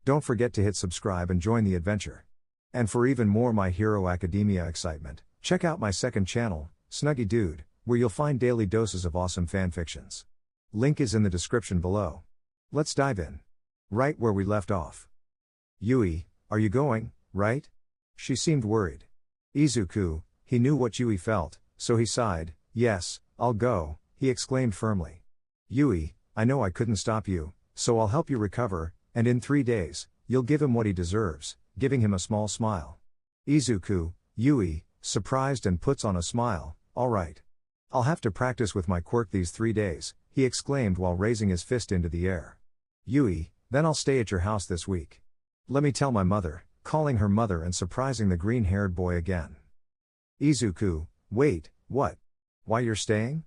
Don't forget to hit subscribe and join the adventure. And for even more My Hero Academia excitement, check out my second channel, Snuggy Dude, where you'll find daily doses of awesome fanfictions. Link is in the description below. Let's dive in. Right where we left off. Yui, are you going, right? She seemed worried. Izuku, he knew what Yui felt, so he sighed. Yes, I'll go, he exclaimed firmly. Yui, I know I couldn't stop you, so I'll help you recover, and in 3 days, you'll give him what he deserves, giving him a small smile. Izuku, Yui, surprised and puts on a smile. All right. I'll have to practice with my quirk these 3 days, he exclaimed while raising his fist into the air. Yui, then I'll stay at your house this week. Let me tell my mother, calling her mother and surprising the green-haired boy again. Izuku, wait, what? Why you're staying?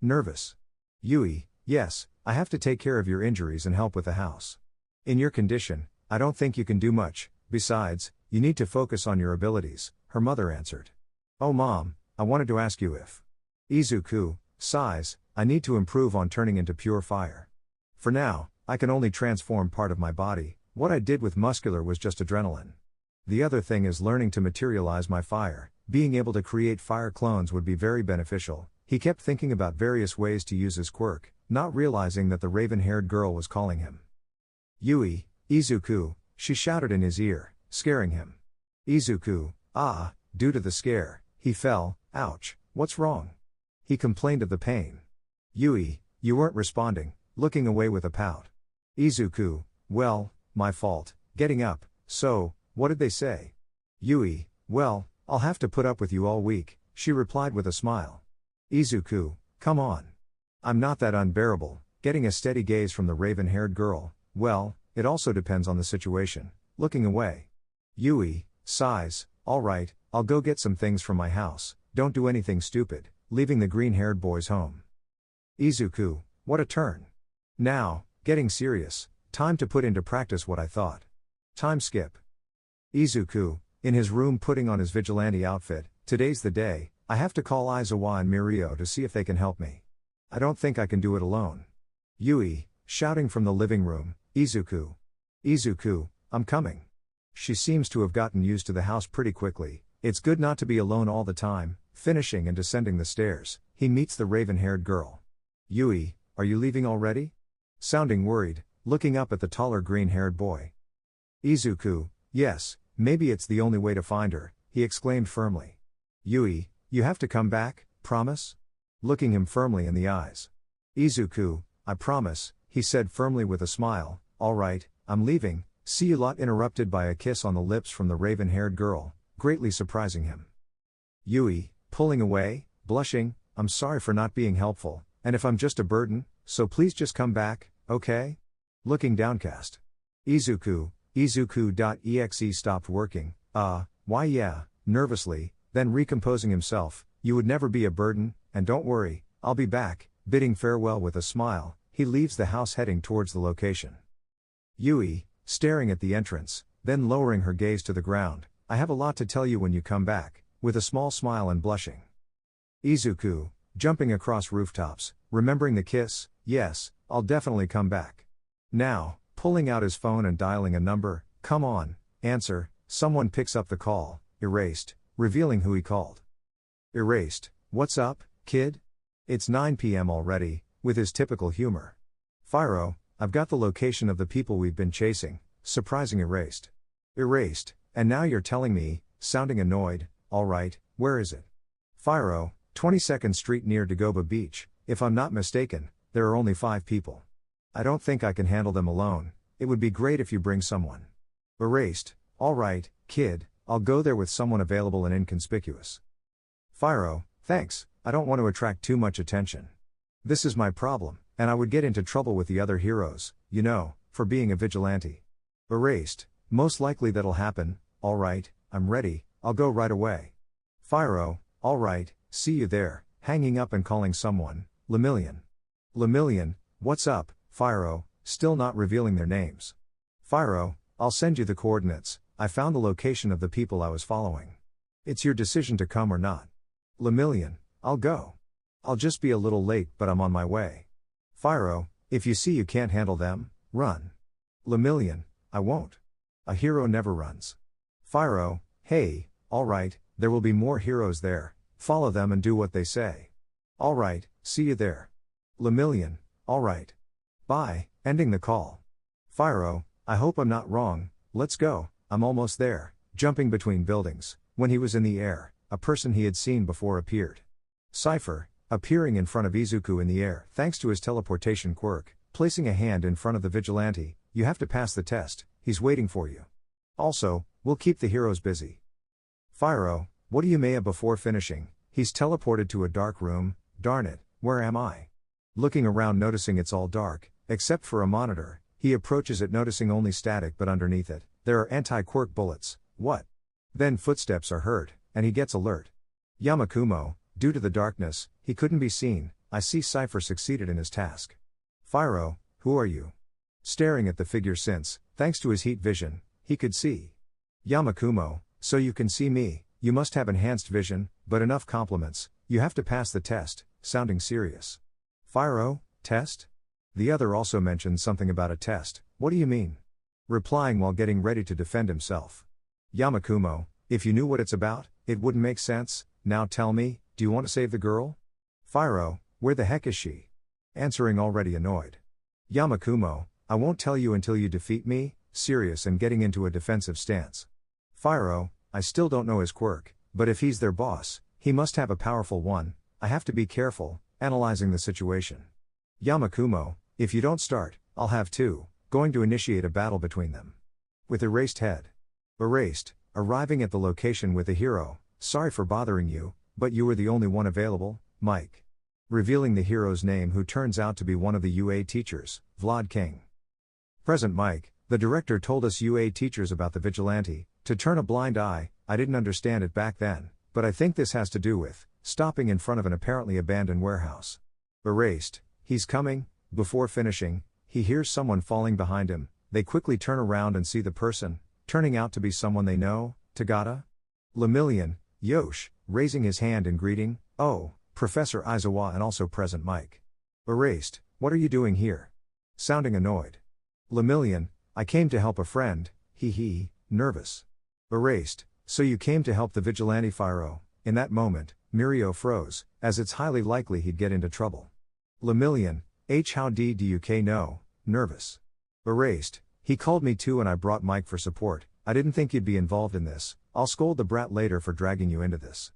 Nervous. Yui, yes, I have to take care of your injuries and help with the house. In your condition, I don't think you can do much, besides, you need to focus on your abilities, her mother answered. Oh mom, I wanted to ask you if. Izuku, sighs, I need to improve on turning into pure fire. For now, I can only transform part of my body, what I did with muscular was just adrenaline. The other thing is learning to materialize my fire, being able to create fire clones would be very beneficial. He kept thinking about various ways to use his quirk, not realizing that the raven-haired girl was calling him. Yui, Izuku, she shouted in his ear, scaring him. Izuku, due to the scare, he fell. Ouch, what's wrong? He complained of the pain. Yui, you weren't responding, looking away with a pout. Izuku, well, my fault, getting up, so, what did they say? Yui, well, I'll have to put up with you all week, she replied with a smile. Izuku, come on. I'm not that unbearable, getting a steady gaze from the raven-haired girl. Well, it also depends on the situation, looking away. Yui, sighs, all right, I'll go get some things from my house, don't do anything stupid, leaving the green-haired boys home. Izuku, what a turn. Now, getting serious, time to put into practice what I thought. Time skip. Izuku, in his room putting on his vigilante outfit, today's the day, I have to call Aizawa and Mirio to see if they can help me. I don't think I can do it alone. Yui, shouting from the living room, Izuku. Izuku, I'm coming. She seems to have gotten used to the house pretty quickly, it's good not to be alone all the time. Finishing and descending the stairs, he meets the raven-haired girl. Yui, are you leaving already? Sounding worried, looking up at the taller green-haired boy. Izuku, yes, maybe it's the only way to find her, he exclaimed firmly. Yui, you have to come back, promise? Looking him firmly in the eyes. Izuku, I promise, he said firmly with a smile. All right, I'm leaving, see you lot, interrupted by a kiss on the lips from the raven-haired girl, greatly surprising him. Yui, pulling away, blushing, I'm sorry for not being helpful, and if I'm just a burden, so please just come back, okay? Looking downcast. Izuku.exe stopped working, why yeah, nervously, then recomposing himself, you would never be a burden, and don't worry, I'll be back, bidding farewell with a smile, he leaves the house heading towards the location. Yui, staring at the entrance, then lowering her gaze to the ground, I have a lot to tell you when you come back, with a small smile and blushing. Izuku, jumping across rooftops, remembering the kiss, yes, I'll definitely come back. Now, pulling out his phone and dialing a number, come on, answer, someone picks up the call, erased, revealing who he called. Erased, what's up, kid? It's 9 p.m. already, with his typical humor. Fyro, I've got the location of the people we've been chasing, surprising erased. Erased, and now you're telling me, sounding annoyed, alright, where is it? Fyro, 22nd Street near Dagoba Beach, if I'm not mistaken, there are only 5 people. I don't think I can handle them alone, it would be great if you bring someone. Erased, alright, kid, I'll go there with someone available and inconspicuous. Fyro, thanks, I don't want to attract too much attention. This is my problem, and I would get into trouble with the other heroes, you know, for being a vigilante. Erased, most likely that'll happen, alright, I'm ready, I'll go right away. Fyro, alright, see you there, hanging up and calling someone, Lemillion. Lemillion, what's up, Fyro, still not revealing their names. Fyro, I'll send you the coordinates, I found the location of the people I was following. It's your decision to come or not. Lemillion, I'll go. I'll just be a little late but I'm on my way. Fyro, if you see you can't handle them, run. Lemillion, I won't. A hero never runs. Fyro, hey, alright, there will be more heroes there, follow them and do what they say. Alright, see you there. Lemillion, alright. Bye, ending the call. Fyro, I hope I'm not wrong, let's go, I'm almost there, jumping between buildings. When he was in the air, a person he had seen before appeared. Cypher, appearing in front of Izuku in the air, thanks to his teleportation quirk, placing a hand in front of the vigilante. You have to pass the test, he's waiting for you. Also, we'll keep the heroes busy. Fyro, what do you Maya before finishing? He's teleported to a dark room, darn it, where am I? Looking around noticing it's all dark, except for a monitor, he approaches it noticing only static but underneath it, there are anti-quirk bullets, what? Then footsteps are heard, and he gets alert. Yamakumo, due to the darkness, he couldn't be seen, I see Cypher succeeded in his task. Fyro, who are you? Staring at the figure since, thanks to his heat vision, he could see. Yamakumo, so you can see me, you must have enhanced vision, but enough compliments, you have to pass the test, sounding serious. Fyro, test? The other also mentioned something about a test, what do you mean? Replying while getting ready to defend himself. Yamakumo, if you knew what it's about, it wouldn't make sense, now tell me, do you want to save the girl? Fyro, where the heck is she? Answering already annoyed. Yamakumo, I won't tell you until you defeat me, serious and getting into a defensive stance. Fyro, I still don't know his quirk, but if he's their boss, he must have a powerful one, I have to be careful, analyzing the situation. Yamakumo, if you don't start, I'll have to, going to initiate a battle between them. With erased head. Erased, arriving at the location with a hero, sorry for bothering you, but you were the only one available, Mike. Revealing the hero's name who turns out to be one of the UA teachers, Vlad King. Present Mike, the director told us UA teachers about the vigilante, to turn a blind eye, I didn't understand it back then, but I think this has to do with, stopping in front of an apparently abandoned warehouse. Erased, he's coming, before finishing, he hears someone falling behind him, they quickly turn around and see the person, turning out to be someone they know, Tagata? Lemillion, Yosh, raising his hand in greeting, oh, Professor Aizawa and also present Mike. Erased, what are you doing here? Sounding annoyed. Lemillion, I came to help a friend, hee, nervous. Erased, so you came to help the vigilante Fyro. In that moment, Mirio froze, as it's highly likely he'd get into trouble. Lemillion, how do you know, nervous. Erased, he called me too and I brought Mike for support, I didn't think you'd be involved in this, I'll scold the brat later for dragging you into this.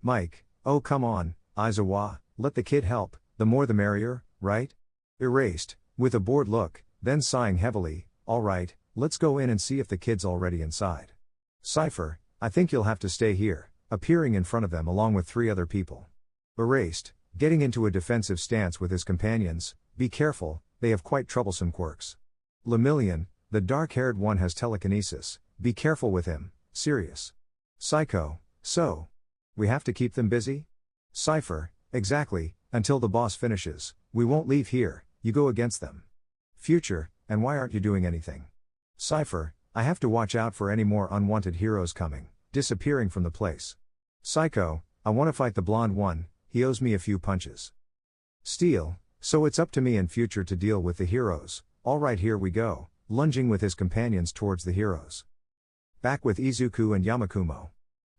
Mike, oh come on, Aizawa, let the kid help, the more the merrier, right? Erased, with a bored look, then sighing heavily, alright, let's go in and see if the kid's already inside. Cypher, I think you'll have to stay here, appearing in front of them along with 3 other people. Erased, getting into a defensive stance with his companions, be careful, they have quite troublesome quirks. Lemillion, the dark-haired one has telekinesis, be careful with him, serious. Psycho, so? We have to keep them busy? Cypher, exactly, until the boss finishes, we won't leave here, you go against them. Future, and why aren't you doing anything? Cypher, I have to watch out for any more unwanted heroes coming, disappearing from the place. Psycho, I want to fight the blonde one, he owes me a few punches. Steel, so it's up to me in future to deal with the heroes, alright here we go, lunging with his companions towards the heroes. Back with Izuku and Yamakumo.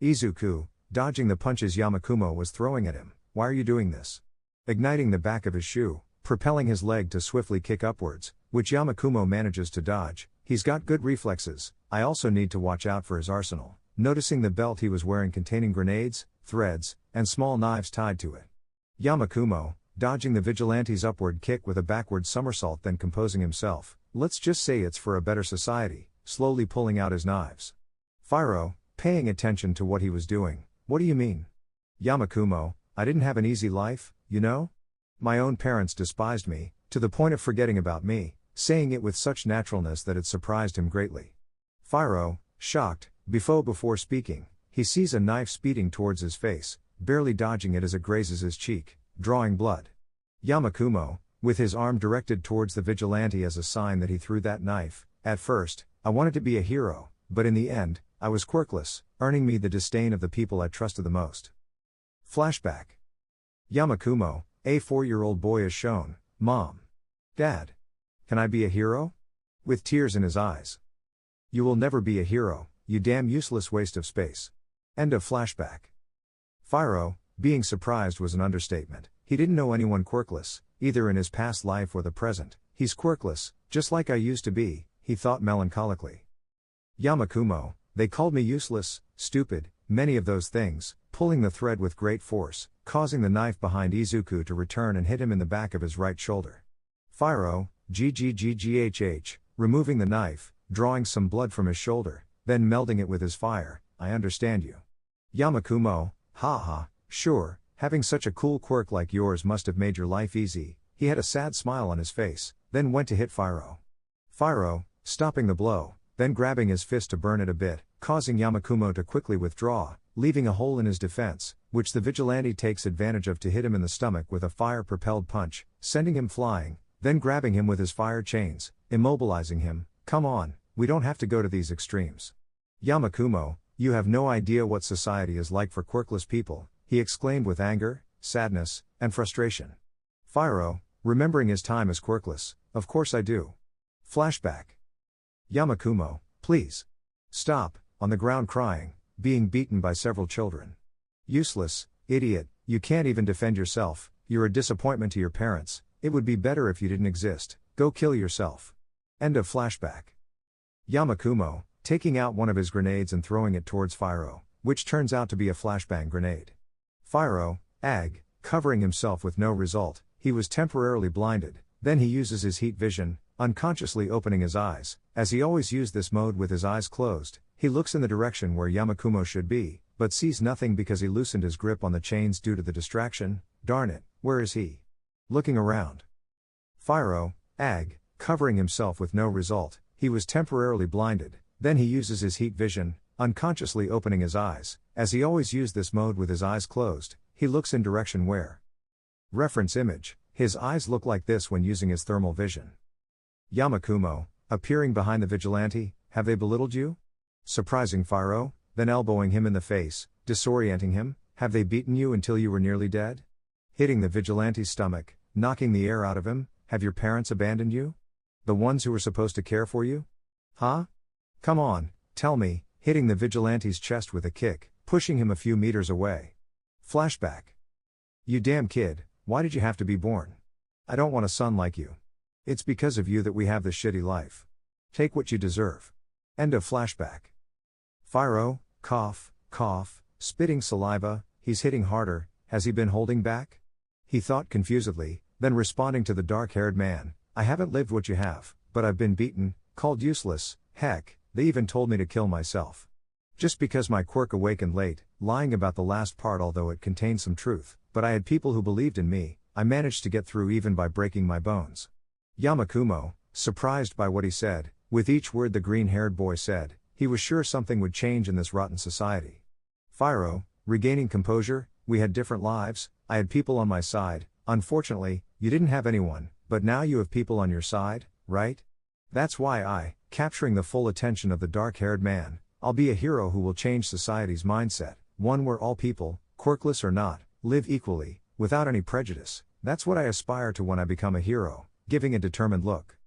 Izuku, dodging the punches Yamakumo was throwing at him, why are you doing this? Igniting the back of his shoe, propelling his leg to swiftly kick upwards, which Yamakumo manages to dodge, he's got good reflexes, I also need to watch out for his arsenal, noticing the belt he was wearing containing grenades, threads, and small knives tied to it. Yamakumo, dodging the vigilante's upward kick with a backward somersault then composing himself, let's just say it's for a better society, slowly pulling out his knives. Fyro, paying attention to what he was doing, what do you mean? Yamakumo, I didn't have an easy life, you know? My own parents despised me, to the point of forgetting about me, saying it with such naturalness that it surprised him greatly. Fyro, shocked, before speaking, he sees a knife speeding towards his face, barely dodging it as it grazes his cheek, drawing blood. Yamakumo, with his arm directed towards the vigilante as a sign that he threw that knife, at first, I wanted to be a hero, but in the end, I was quirkless, earning me the disdain of the people I trusted the most. Flashback. Yamakumo, a 4-year-old boy is shown, Mom. Dad. Can I be a hero? With tears in his eyes. You will never be a hero, you damn useless waste of space. End of flashback. Fyro, being surprised was an understatement. He didn't know anyone quirkless, either in his past life or the present. He's quirkless, just like I used to be, he thought melancholically. Yamakumo, they called me useless, stupid, many of those things, pulling the thread with great force, causing the knife behind Izuku to return and hit him in the back of his right shoulder. Fyro, GGGGHH, removing the knife, drawing some blood from his shoulder, then melding it with his fire. I understand you. Yamakumo, haha, sure, having such a cool quirk like yours must have made your life easy. He had a sad smile on his face, then went to hit Fyro. Fyro, stopping the blow, then grabbing his fist to burn it a bit, causing Yamakumo to quickly withdraw, leaving a hole in his defense, which the vigilante takes advantage of to hit him in the stomach with a fire-propelled punch, sending him flying, then grabbing him with his fire chains, immobilizing him. Come on, we don't have to go to these extremes. Yamakumo, you have no idea what society is like for quirkless people, he exclaimed with anger, sadness, and frustration. Fyro, remembering his time as quirkless, of course I do. Flashback. Yamakumo, please. Stop, on the ground crying, being beaten by several children. Useless, idiot, you can't even defend yourself, you're a disappointment to your parents, it would be better if you didn't exist, go kill yourself. End of flashback. Yamakumo, taking out one of his grenades and throwing it towards Fyro, which turns out to be a flashbang grenade. Fyro, covering himself with no result, he was temporarily blinded, then he uses his heat vision, unconsciously opening his eyes. As he always used this mode with his eyes closed, he looks in the direction where Yamakumo should be, but sees nothing because he loosened his grip on the chains due to the distraction. Darn it, where is he? Looking around. Fyro, covering himself with no result, he was temporarily blinded, then he uses his heat vision, unconsciously opening his eyes. As he always used this mode with his eyes closed, he looks in direction where. Reference image, his eyes look like this when using his thermal vision. Yamakumo, appearing behind the vigilante, have they belittled you? Surprising Fyro, then elbowing him in the face, disorienting him, have they beaten you until you were nearly dead? Hitting the vigilante's stomach, knocking the air out of him, have your parents abandoned you? The ones who were supposed to care for you? Huh? Come on, tell me, hitting the vigilante's chest with a kick, pushing him a few meters away. Flashback. You damn kid, why did you have to be born? I don't want a son like you. It's because of you that we have this shitty life. Take what you deserve. End of flashback. Fyro, cough, spitting saliva, he's hitting harder, has he been holding back? He thought confusedly, then responding to the dark-haired man, I haven't lived what you have, but I've been beaten, called useless, heck, they even told me to kill myself. Just because my quirk awakened late, lying about the last part although it contained some truth, but I had people who believed in me, I managed to get through even by breaking my bones. Yamakumo, surprised by what he said, with each word the green-haired boy said, he was sure something would change in this rotten society. Fyro, regaining composure, we had different lives, I had people on my side, unfortunately, you didn't have anyone, but now you have people on your side, right? That's why capturing the full attention of the dark-haired man, I'll be a hero who will change society's mindset, one where all people, quirkless or not, live equally, without any prejudice. That's what I aspire to when I become a hero, giving a determined look.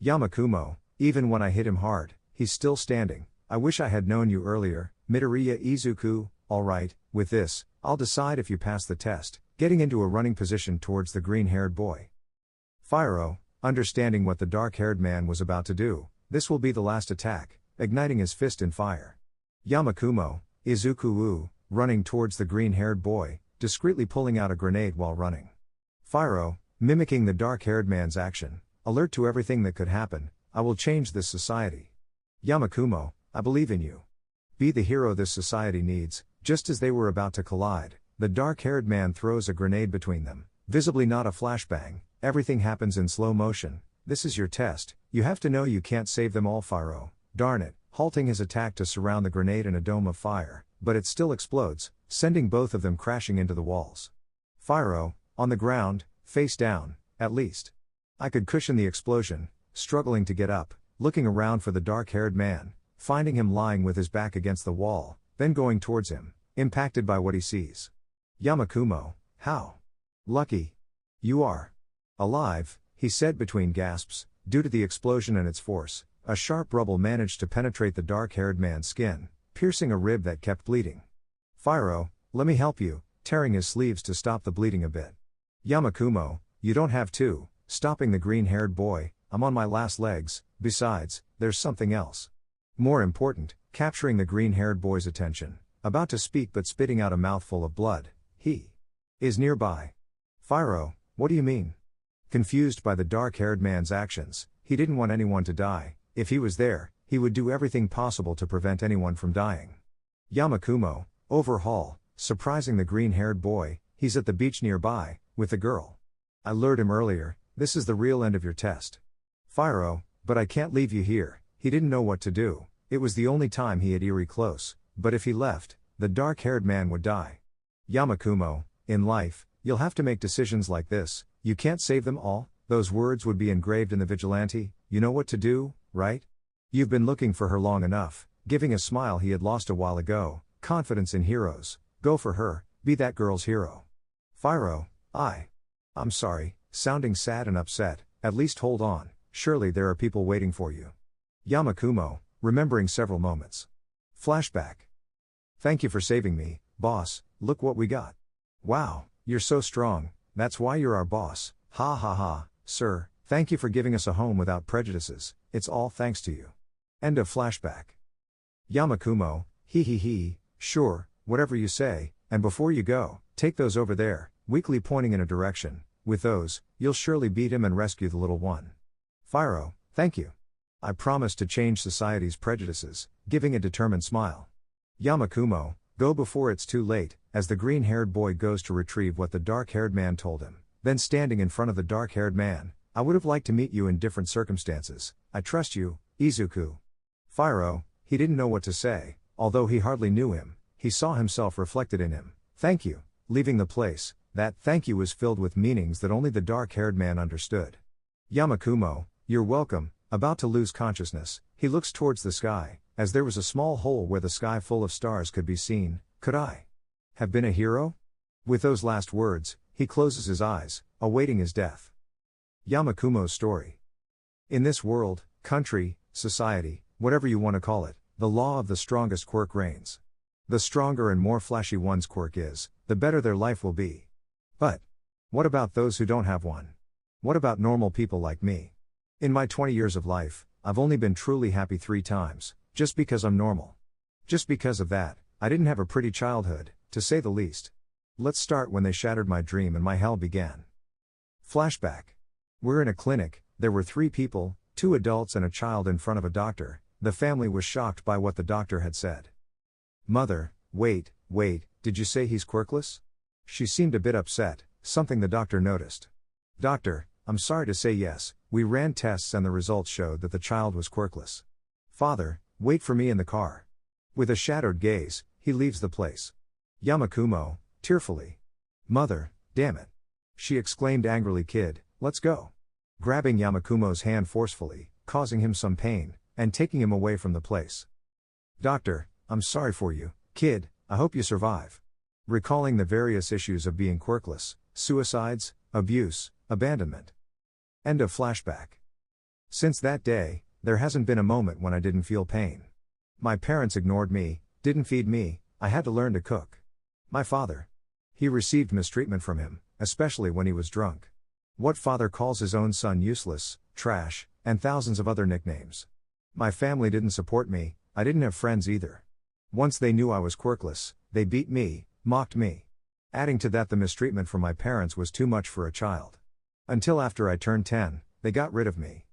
Yamakumo, even when I hit him hard, he's still standing. I wish I had known you earlier, Midoriya Izuku. Alright, with this, I'll decide if you pass the test, getting into a running position towards the green-haired boy. Fyro, understanding what the dark-haired man was about to do, this will be the last attack, igniting his fist in fire. Yamakumo, Izuku, running towards the green-haired boy, discreetly pulling out a grenade while running. Fyro, mimicking the dark-haired man's action, alert to everything that could happen, I will change this society. Yamakumo, I believe in you. Be the hero this society needs. Just as they were about to collide, the dark-haired man throws a grenade between them, visibly not a flashbang, everything happens in slow motion. This is your test, you have to know you can't save them all. Fyro, darn it, halting his attack to surround the grenade in a dome of fire, but it still explodes, sending both of them crashing into the walls. Fyro, on the ground, face down, at least. I could cushion the explosion, struggling to get up, looking around for the dark-haired man, finding him lying with his back against the wall, then going towards him, impacted by what he sees. Yamakumo, how lucky you are. Alive, he said between gasps, due to the explosion and its force, a sharp rubble managed to penetrate the dark-haired man's skin, piercing a rib that kept bleeding. Fyro, let me help you, tearing his sleeves to stop the bleeding a bit. Yamakumo, you don't have to, stopping the green-haired boy, I'm on my last legs, besides, there's something else. More important, capturing the green-haired boy's attention, about to speak but spitting out a mouthful of blood, he is nearby. Fyro, what do you mean? Confused by the dark-haired man's actions, he didn't want anyone to die. If he was there, he would do everything possible to prevent anyone from dying. Yamakumo, overhaul, surprising the green-haired boy, he's at the beach nearby, with the girl. I lured him earlier, this is the real end of your test. Fyro, but I can't leave you here. He didn't know what to do, it was the only time he had Eerie close, but if he left, the dark-haired man would die. Yamakumo, in life, you'll have to make decisions like this, you can't save them all, those words would be engraved in the vigilante, you know what to do, right? You've been looking for her long enough, giving a smile he had lost a while ago, confidence in heroes, go for her, be that girl's hero. Fyro, I'm sorry, sounding sad and upset, at least hold on, surely there are people waiting for you. Yamakumo, remembering several moments. Flashback. Thank you for saving me, boss, look what we got. Wow, you're so strong, that's why you're our boss, ha ha ha, sir, thank you for giving us a home without prejudices, it's all thanks to you. End of flashback. Yamakumo, he, sure, whatever you say, and before you go, take those over there, weakly pointing in a direction, with those, you'll surely beat him and rescue the little one. Fyro, thank you. I promise to change society's prejudices, giving a determined smile. Yamakumo, go before it's too late, as the green-haired boy goes to retrieve what the dark-haired man told him, then standing in front of the dark-haired man, I would have liked to meet you in different circumstances, I trust you, Izuku. Fyro, he didn't know what to say, although he hardly knew him, he saw himself reflected in him, thank you, leaving the place, that thank you was filled with meanings that only the dark-haired man understood. Yamakumo, you're welcome, about to lose consciousness, he looks towards the sky, as there was a small hole where the sky full of stars could be seen, could I have been a hero? With those last words, he closes his eyes, awaiting his death. Yamakumo's story. In this world, country, society, whatever you want to call it, the law of the strongest quirk reigns. The stronger and more flashy one's quirk is, the better their life will be. But what about those who don't have one? What about normal people like me? In my 20 years of life, I've only been truly happy 3 times, just because I'm normal. Just because of that, I didn't have a pretty childhood, to say the least. Let's start when they shattered my dream and my hell began. Flashback. We're in a clinic, there were 3 people, 2 adults and a child in front of a doctor. The family was shocked by what the doctor had said. Mother, wait, did you say he's quirkless? She seemed a bit upset, something the doctor noticed. Doctor, I'm sorry to say yes, we ran tests and the results showed that the child was quirkless. Father, wait for me in the car. With a shadowed gaze, he leaves the place. Yamakumo, tearfully. Mother, damn it. She exclaimed angrily, kid, let's go. Grabbing Yamakumo's hand forcefully, causing him some pain, and taking him away from the place. Doctor, I'm sorry for you, kid, I hope you survive. Recalling the various issues of being quirkless, suicides, abuse, abandonment. End of flashback. Since that day, there hasn't been a moment when I didn't feel pain. My parents ignored me, didn't feed me, I had to learn to cook. My father. He received mistreatment from him, especially when he was drunk. What father calls his own son useless, trash, and thousands of other nicknames? My family didn't support me, I didn't have friends either. Once they knew I was quirkless, they beat me, mocked me. Adding to that, the mistreatment from my parents was too much for a child. Until after I turned 10, they got rid of me.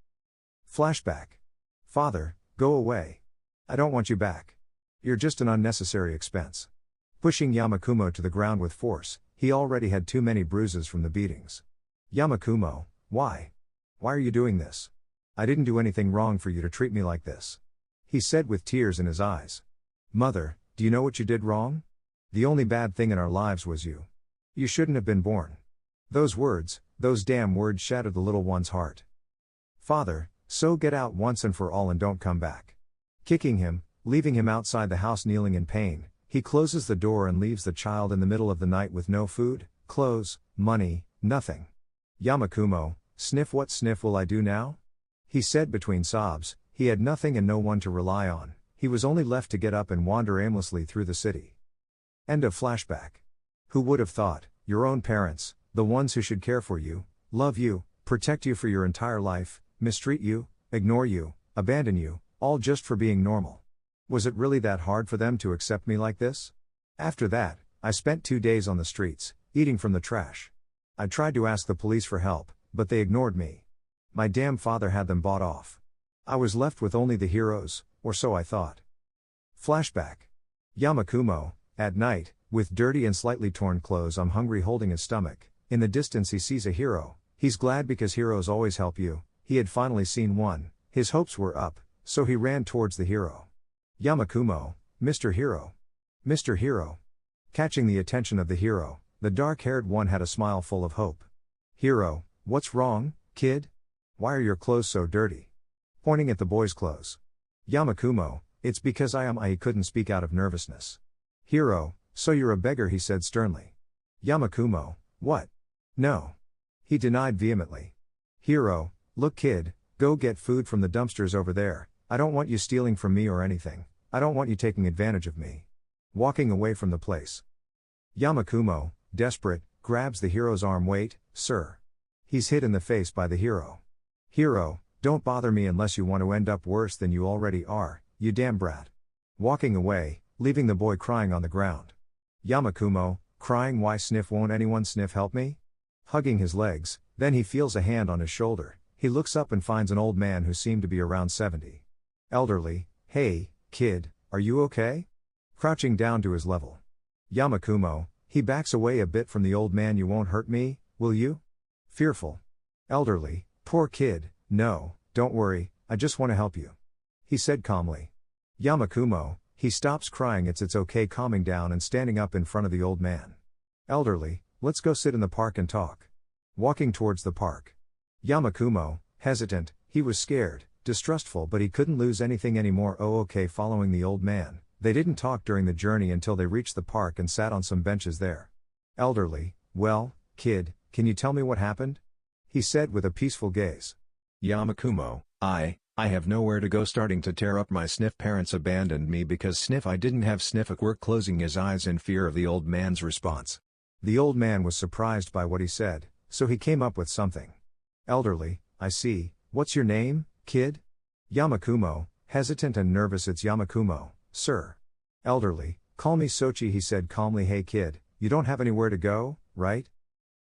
Flashback. Father, go away. I don't want you back. You're just an unnecessary expense. Pushing Yamakumo to the ground with force, he already had too many bruises from the beatings. Yamakumo, why? Why are you doing this? I didn't do anything wrong for you to treat me like this. He said with tears in his eyes. Mother, do you know what you did wrong? The only bad thing in our lives was you. You shouldn't have been born. Those words, those damn words shattered the little one's heart. Father, so get out once and for all and don't come back. Kicking him, leaving him outside the house kneeling in pain, he closes the door and leaves the child in the middle of the night with no food, clothes, money, nothing. Yamakumo, sniff, what sniff will I do now? He said between sobs. He had nothing and no one to rely on, he was only left to get up and wander aimlessly through the city. End of flashback. Who would have thought, your own parents, the ones who should care for you, love you, protect you for your entire life, mistreat you, ignore you, abandon you, all just for being normal. Was it really that hard for them to accept me like this? After that, I spent 2 days on the streets, eating from the trash. I tried to ask the police for help, but they ignored me. My damn father had them bought off. I was left with only the heroes, or so I thought. Flashback. Yamakumo, at night, with dirty and slightly torn clothes, I'm hungry, holding his stomach. In the distance he sees a hero. He's glad because heroes always help you. He had finally seen one. His hopes were up, so he ran towards the hero. Yamakumo, Mr. Hero. Mr. Hero. Catching the attention of the hero, the dark-haired one had a smile full of hope. Hero, what's wrong, kid? Why are your clothes so dirty? Pointing at the boy's clothes. Yamakumo, it's because I couldn't speak out of nervousness. Hero, so you're a beggar, he said sternly. Yamakumo, what? No. He denied vehemently. Hero, look kid, go get food from the dumpsters over there. I don't want you stealing from me or anything. I don't want you taking advantage of me. Walking away from the place. Yamakumo, desperate, grabs the hero's arm. Wait, sir. He's hit in the face by the hero. Hero, don't bother me unless you want to end up worse than you already are, you damn brat. Walking away, leaving the boy crying on the ground. Yamakumo, crying, why sniff? Won't anyone sniff help me? Hugging his legs, then he feels a hand on his shoulder. He looks up and finds an old man who seemed to be around 70. Elderly, hey, kid, are you okay? Crouching down to his level. Yamakumo, he backs away a bit from the old man. You won't hurt me, will you? Fearful. Elderly, poor kid, no, don't worry, I just want to help you. He said calmly. Yamakumo, he stops crying. It's okay, calming down and standing up in front of the old man. Elderly, let's go sit in the park and talk. Walking towards the park. Yamakumo, hesitant, he was scared, distrustful, but he couldn't lose anything anymore. Oh okay, following the old man. They didn't talk during the journey until they reached the park and sat on some benches there. Elderly, well, kid, can you tell me what happened? He said with a peaceful gaze. Yamakumo, I have nowhere to go, starting to tear up. My sniff parents abandoned me because I didn't have sniff at work. Closing his eyes in fear of the old man's response. The old man was surprised by what he said, so he came up with something. Elderly, I see, what's your name, kid? Yamakumo, hesitant and nervous, it's Yamakumo, sir. Elderly, call me Sochi, he said calmly. Hey kid, you don't have anywhere to go, right?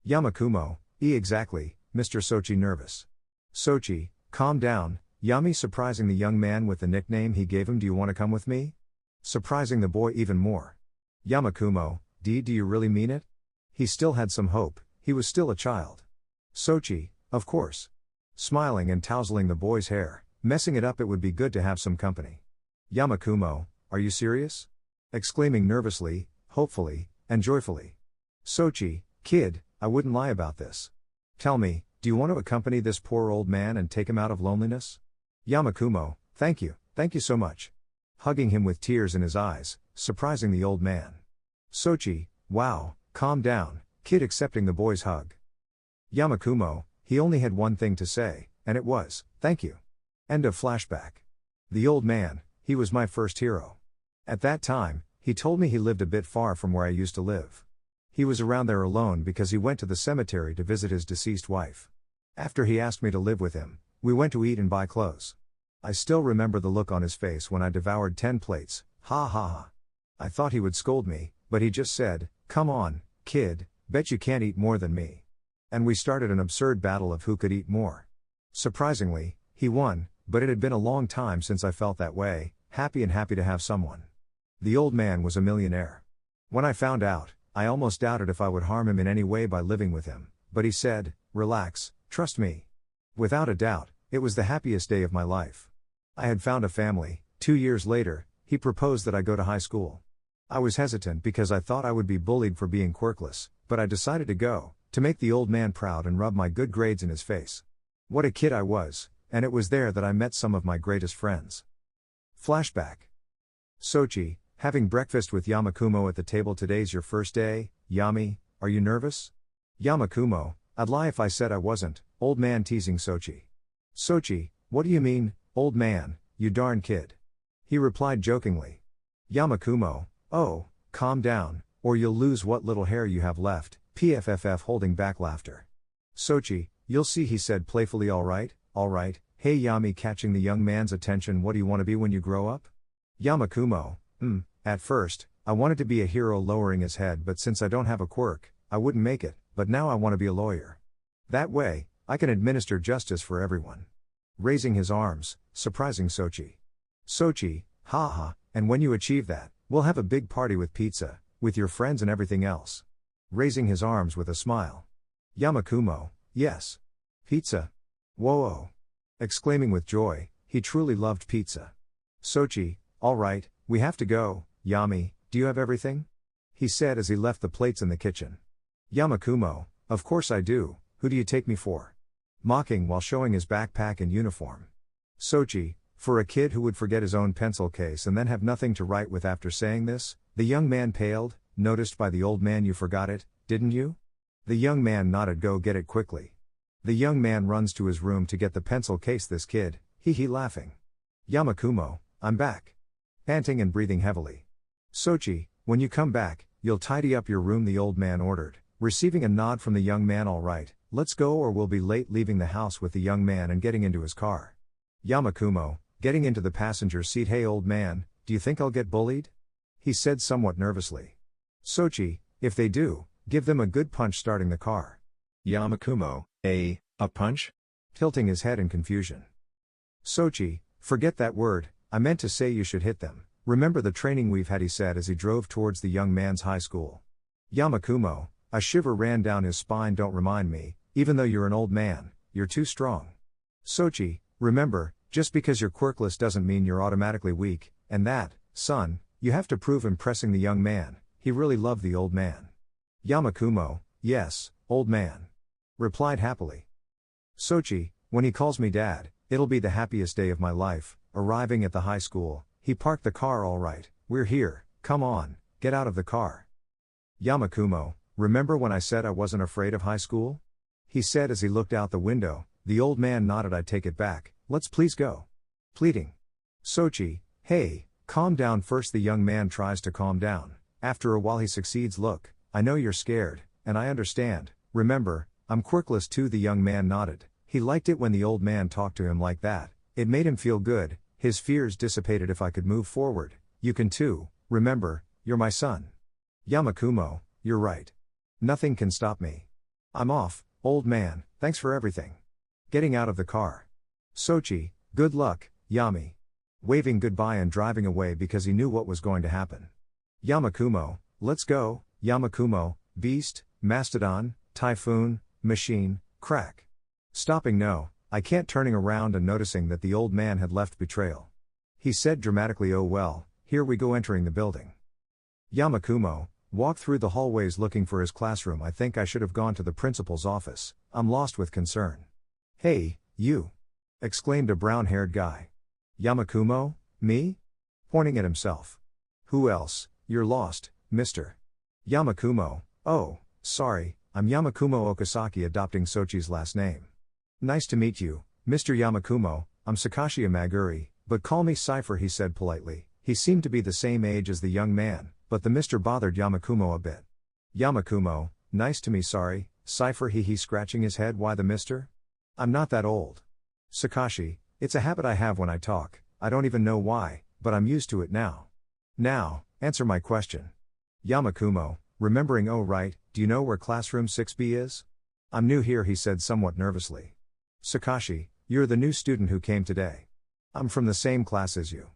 Yamakumo, exactly, Mr. Sochi, nervous. Sochi, calm down. Yami, surprising the young man with the nickname he gave him. Do you want to come with me? Surprising the boy even more. Yamakumo, do you really mean it? He still had some hope, he was still a child. Sochi, of course. Smiling and tousling the boy's hair, messing it up. It would be good to have some company. Yamakumo, are you serious? Exclaiming nervously, hopefully, and joyfully. Sochi, kid, I wouldn't lie about this. Tell me, do you want to accompany this poor old man and take him out of loneliness? Yamakumo, thank you so much. Hugging him with tears in his eyes, surprising the old man. Sochi, wow, calm down, kid, accepting the boy's hug. Yamakumo, he only had one thing to say, and it was, thank you. End of flashback. The old man, he was my first hero. At that time, he told me he lived a bit far from where I used to live. He was around there alone because he went to the cemetery to visit his deceased wife. After he asked me to live with him, we went to eat and buy clothes. I still remember the look on his face when I devoured 10 plates, ha ha ha. I thought he would scold me, but he just said, come on, kid, bet you can't eat more than me. And we started an absurd battle of who could eat more. Surprisingly, he won, but it had been a long time since I felt that way, happy to have someone. The old man was a millionaire. When I found out, I almost doubted if I would harm him in any way by living with him, but he said, relax, trust me. Without a doubt, it was the happiest day of my life. I had found a family. 2 years later, he proposed that I go to high school. I was hesitant because I thought I would be bullied for being quirkless, but I decided to go, to make the old man proud and rub my good grades in his face. What a kid I was, and it was there that I met some of my greatest friends. Flashback. Sochi, having breakfast with Yamakumo at the table. Today's your first day, Yami, are you nervous? Yamakumo, I'd lie if I said I wasn't, old man teasing Sochi. Sochi, what do you mean, old man, you darn kid. He replied jokingly. Yamakumo, oh, calm down, or you'll lose what little hair you have left, PFFF holding back laughter. Sochi, you'll see, he said playfully. Alright, hey Yami, catching the young man's attention. What do you want to be when you grow up? Yamakumo, at first, I wanted to be a hero, lowering his head, but since I don't have a quirk, I wouldn't make it, but now I want to be a lawyer. That way, I can administer justice for everyone. Raising his arms, surprising Sochi. Sochi, haha, and when you achieve that, we'll have a big party with pizza, with your friends and everything else. Raising his arms with a smile. Yamakumo, yes. Pizza? Whoa! Exclaiming with joy, he truly loved pizza. Sochi, alright, we have to go. Yami, do you have everything? He said as he left the plates in the kitchen. Yamakumo, of course I do, who do you take me for? Mocking while showing his backpack and uniform. Sochi, for a kid who would forget his own pencil case and then have nothing to write with after saying this, the young man paled, noticed by the old man. You forgot it, didn't you? The young man nodded. Go get it quickly. The young man runs to his room to get the pencil case. This kid, hee laughing. Yamakumo, I'm back. Panting and breathing heavily. Sochi, when you come back, you'll tidy up your room, the old man ordered, receiving a nod from the young man. All right, let's go or we'll be late. Leaving the house with the young man and getting into his car. Yamakumo, getting into the passenger seat. Hey old man, do you think I'll get bullied? He said somewhat nervously. Sochi, if they do, give them a good punch. Starting the car. Yamakumo, a punch? Tilting his head in confusion. Sochi, forget that word, I meant to say you should hit them. Remember the training we've had, he said as he drove towards the young man's high school. Yamakumo, a shiver ran down his spine. Don't remind me, even though you're an old man, you're too strong. Sochi, remember, just because you're quirkless doesn't mean you're automatically weak, and that, son, you have to prove. Impressing the young man, he really loved the old man. Yamakumo, yes, old man. Replied happily. Sochi, when he calls me dad, it'll be the happiest day of my life. Arriving at the high school, he parked the car. All right, we're here, come on, get out of the car. Yamakumo, remember when I said I wasn't afraid of high school? He said as he looked out the window. The old man nodded. I take it back, let's please go. Pleading. Sochi, hey, calm down first. The young man tries to calm down. After a while he succeeds. Look, I know you're scared, and I understand, remember, I'm quirkless too. The young man nodded. He liked it when the old man talked to him like that, it made him feel good, his fears dissipated. If I could move forward, you can too, remember, you're my son. Yamakumo, you're right. Nothing can stop me. I'm off, old man, thanks for everything. Getting out of the car. Sochi, good luck, Yami. Waving goodbye and driving away because he knew what was going to happen. Yamakumo, let's go, Yamakumo, beast, mastodon, typhoon, machine, crack. Stopping. No, I can't. Turning around and noticing that the old man had left. Betrayal. He said dramatically. Oh well, here we go. Entering the building. Yamakumo, walked through the hallways looking for his classroom. I think I should have gone to the principal's office, I'm lost with concern. Hey, you! Exclaimed a brown-haired guy. Yamakumo, me? Pointing at himself. Who else? You're lost, mister. Yamakumo, oh, sorry, I'm Yamakumo Okasaki, adopting Sochi's last name. Nice to meet you, Mr. Yamakumo, I'm Sakashi Maguri, but call me Cypher, he said politely. He seemed to be the same age as the young man, but the Mr. bothered Yamakumo a bit. Yamakumo, nice to me. Sorry, Cypher, he scratching his head. Why the mister? I'm not that old. Sakashi, it's a habit I have when I talk, I don't even know why, but I'm used to it now. Now, answer my question. Yamakumo, remembering. Oh right, do you know where classroom 6B is? I'm new here, he said somewhat nervously. Sakashi, you're the new student who came today. I'm from the same class as you.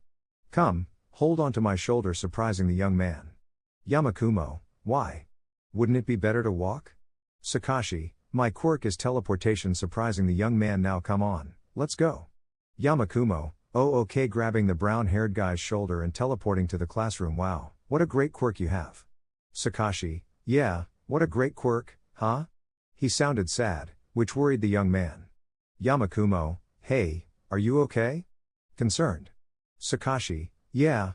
Come, hold on to my shoulder, surprising the young man. Yamakumo, why? Wouldn't it be better to walk? Sakashi, my quirk is teleportation, surprising the young man. Now come on, let's go. Yamakumo, oh okay, grabbing the brown-haired guy's shoulder and teleporting to the classroom. Wow, what a great quirk you have. Sakashi, yeah, what a great quirk, huh? He sounded sad, which worried the young man. Yamakumo, hey, are you okay? Concerned. Sakashi, yeah,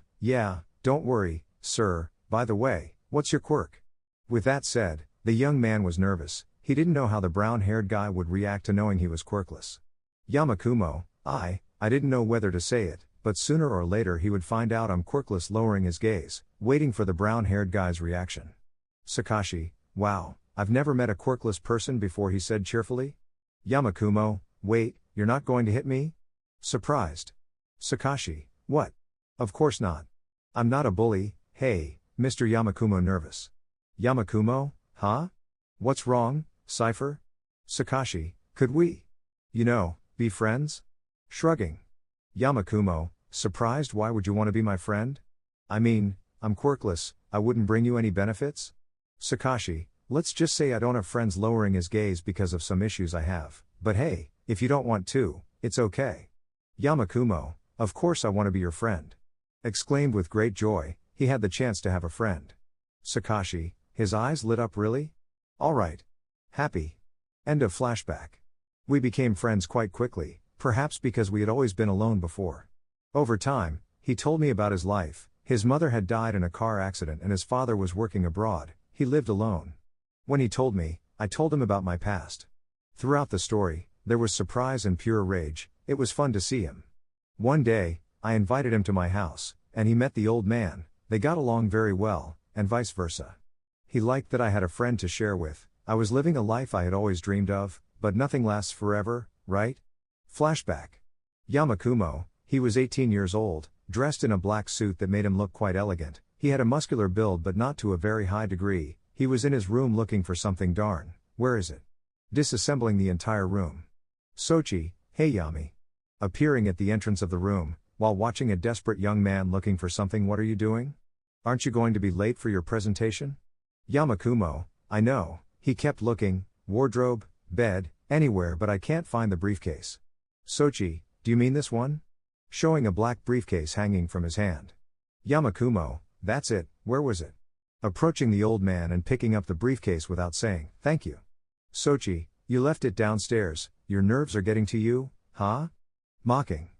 don't worry, sir, by the way, what's your quirk? With that said, the young man was nervous, he didn't know how the brown-haired guy would react to knowing he was quirkless. Yamakumo, I didn't know whether to say it, but sooner or later he would find out I'm quirkless, lowering his gaze, waiting for the brown-haired guy's reaction. Sakashi, wow, I've never met a quirkless person before, he said cheerfully. Yamakumo, wait, you're not going to hit me? Surprised. Sakashi, what? Of course not. I'm not a bully. Hey, Mr. Yamakumo, nervous. Yamakumo, huh? What's wrong, Cypher? Sakashi, could we, be friends? Shrugging. Yamakumo, surprised, why would you want to be my friend? I mean, I'm quirkless, I wouldn't bring you any benefits? Sakashi, let's just say I don't have friends, lowering his gaze because of some issues I have, but hey, if you don't want to, it's okay. Yamakumo, of course I want to be your friend. Exclaimed with great joy, he had the chance to have a friend. Sakashi, his eyes lit up, really? Alright. Happy. End of flashback. We became friends quite quickly, perhaps because we had always been alone before. Over time, he told me about his life. His mother had died in a car accident and his father was working abroad. He lived alone. When he told me, I told him about my past. Throughout the story, there was surprise and pure rage. It was fun to see him. One day, I invited him to my house, and he met the old man. They got along very well, and vice versa. He liked that I had a friend to share with. I was living a life I had always dreamed of, but nothing lasts forever, right? Flashback. Yamakumo, he was 18 years old, dressed in a black suit that made him look quite elegant. He had a muscular build but not to a very high degree. He was in his room looking for something. Darn, where is it? Disassembling the entire room. Sochi, hey Yami. Appearing at the entrance of the room, while watching a desperate young man looking for something. What are you doing? Aren't you going to be late for your presentation? Yamakumo, I know. He kept looking, wardrobe, bed, anywhere, but I can't find the briefcase. Sochi, do you mean this one? Showing a black briefcase hanging from his hand. Yamakumo, that's it, where was it? Approaching the old man and picking up the briefcase without saying, thank you. Sochi, you left it downstairs, your nerves are getting to you, huh? Mocking.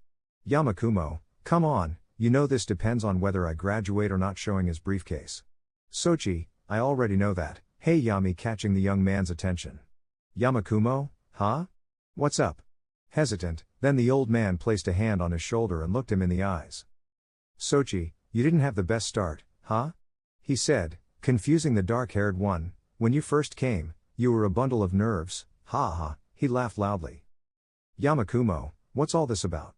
Yamakumo, come on, this depends on whether I graduate or not, showing his briefcase. Sochi, I already know that. Hey Yami, catching the young man's attention. Yamakumo, huh? What's up? Hesitant, then the old man placed a hand on his shoulder and looked him in the eyes. Sochi, you didn't have the best start, huh? He said, confusing the dark-haired one. When you first came, you were a bundle of nerves, ha ha, he laughed loudly. Yamakumo, what's all this about?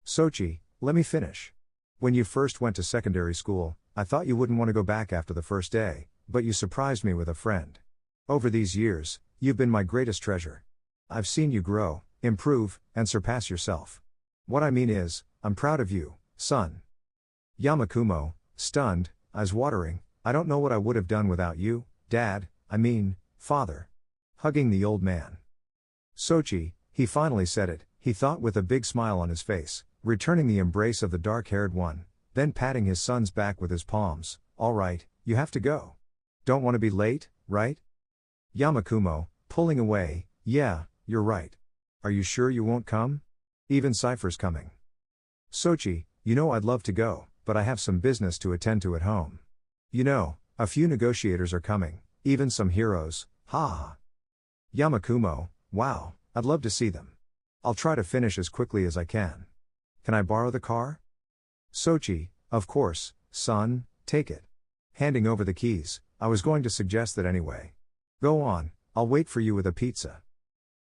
Sochi, let me finish. When you first went to secondary school, I thought you wouldn't want to go back after the first day, but you surprised me with a friend. Over these years, you've been my greatest treasure. I've seen you grow, improve, and surpass yourself. What I mean is, I'm proud of you, son. Yamakumo, stunned, eyes watering, I don't know what I would have done without you, father. Hugging the old man. Sochi, he finally said it, he thought, with a big smile on his face, returning the embrace of the dark-haired one, then patting his son's back with his palms. All right, you have to go. Don't want to be late, right? Yamakumo, pulling away, yeah, you're right. Are you sure you won't come? Even Cypher's coming. Sochi, I'd love to go, but I have some business to attend to at home. A few negotiators are coming, even some heroes, ha ha. Yamakumo, wow, I'd love to see them. I'll try to finish as quickly as I can. Can I borrow the car? Sochi, of course, son, take it. Handing over the keys, I was going to suggest that anyway. Go on, I'll wait for you with a pizza.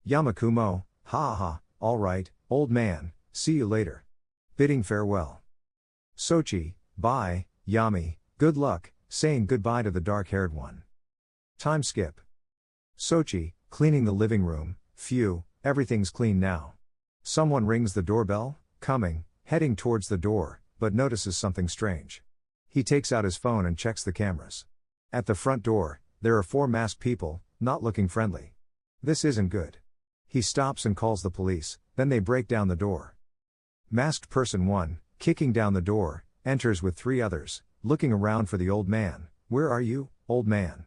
Yamakumo, ha ha, alright, old man, see you later. Bidding farewell. Sochi, bye, Yami, good luck, saying goodbye to the dark-haired one. Time skip. Sochi, cleaning the living room, phew, everything's clean now. Someone rings the doorbell, coming, heading towards the door, but notices something strange. He takes out his phone and checks the cameras. At the front door, there are 4 masked people, not looking friendly. This isn't good. He stops and calls the police, then they break down the door. Masked person 1, kicking down the door, enters with 3 others, looking around for the old man. Where are you, old man?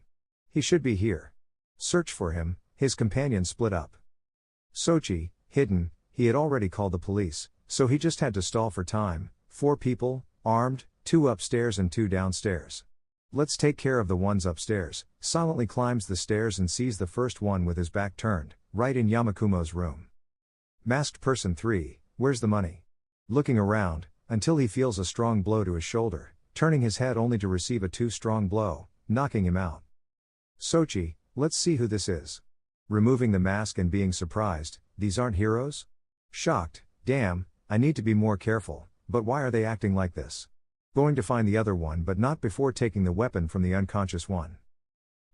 He should be here. Search for him, his companions split up. Sochi, hidden, he had already called the police, so he just had to stall for time. 4 people, armed, 2 upstairs and 2 downstairs. Let's take care of the ones upstairs. Silently climbs the stairs and sees the first one with his back turned, right in Yamakumo's room. Masked person 3, Where's the money? Looking around, until he feels a strong blow to his shoulder, turning his head only to receive a too strong blow, knocking him out. Sochi, let's see who this is. Removing the mask and being surprised, these aren't heroes? Shocked, damn, I need to be more careful, but why are they acting like this? Going to find the other one but not before taking the weapon from the unconscious one.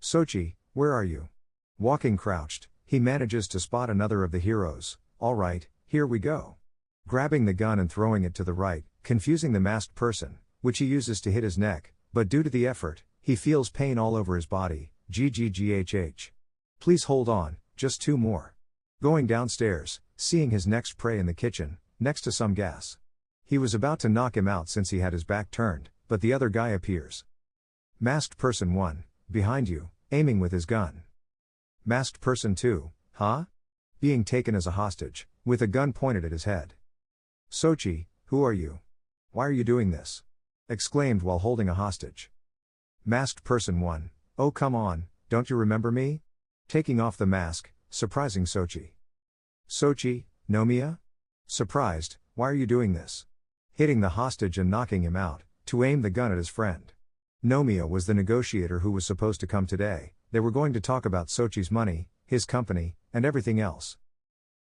Sochi, where are you? Walking crouched, he manages to spot another of the heroes. Alright, here we go. Grabbing the gun and throwing it to the right, confusing the masked person, which he uses to hit his neck, but due to the effort, he feels pain all over his body. GGGHH. Please hold on, just 2 more. Going downstairs, seeing his next prey in the kitchen, next to some gas. He was about to knock him out since he had his back turned, but the other guy appears. Masked person 1, behind you, aiming with his gun. Masked person 2, huh? Being taken as a hostage, with a gun pointed at his head. Sochi, who are you? Why are you doing this? Exclaimed while holding a hostage. Masked person 1, oh come on, don't you remember me? Taking off the mask, surprising Sochi. Sochi, Nomiya? Surprised, why are you doing this? Hitting the hostage and knocking him out, to aim the gun at his friend. Nomiya was the negotiator who was supposed to come today. They were going to talk about Sochi's money, his company, and everything else.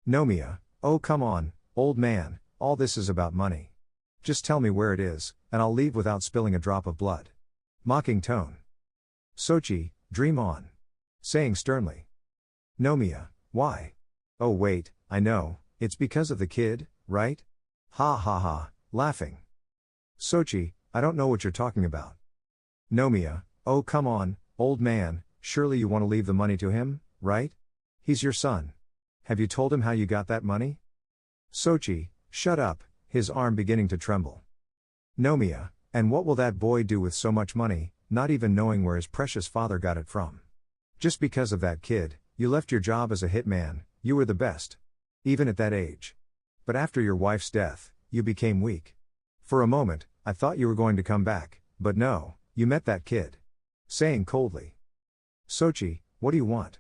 Nomiya, oh come on, old man, all this is about money. Just tell me where it is, and I'll leave without spilling a drop of blood. Mocking tone. Sochi, dream on. Saying sternly. Nomiya, why? Oh wait, I know, it's because of the kid, right? Ha ha ha, laughing. Sochi, I don't know what you're talking about. Nomiya, oh come on, old man, surely you want to leave the money to him, right? He's your son. Have you told him how you got that money? Sochi, shut up, his arm beginning to tremble. Nomiya, and what will that boy do with so much money, not even knowing where his precious father got it from? Just because of that kid, you left your job as a hitman, you were the best. Even at that age. But after your wife's death, you became weak. For a moment, I thought you were going to come back, but no, you met that kid. Saying coldly. Sochi, what do you want?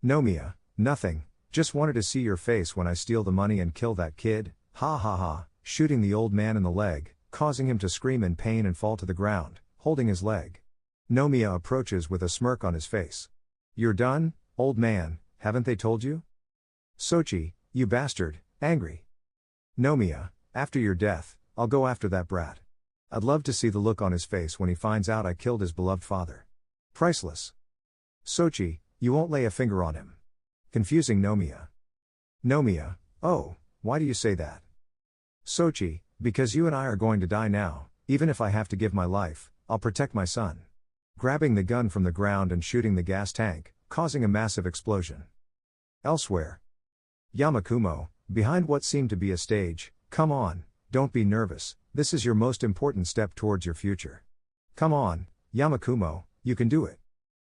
Nomiya, nothing, just wanted to see your face when I steal the money and kill that kid, ha ha ha, shooting the old man in the leg, causing him to scream in pain and fall to the ground, holding his leg. Nomiya approaches with a smirk on his face. You're done, old man, haven't they told you? Sochi, you bastard, angry. Nomiya, after your death, I'll go after that brat. I'd love to see the look on his face when he finds out I killed his beloved father. Priceless. Sochi, you won't lay a finger on him. Confusing Nomiya. Nomiya, oh, why do you say that? Sochi, because you and I are going to die now, even if I have to give my life, I'll protect my son. Grabbing the gun from the ground and shooting the gas tank, causing a massive explosion. Elsewhere. Yamakumo, behind what seemed to be a stage, come on, don't be nervous, this is your most important step towards your future. Come on, Yamakumo, you can do it.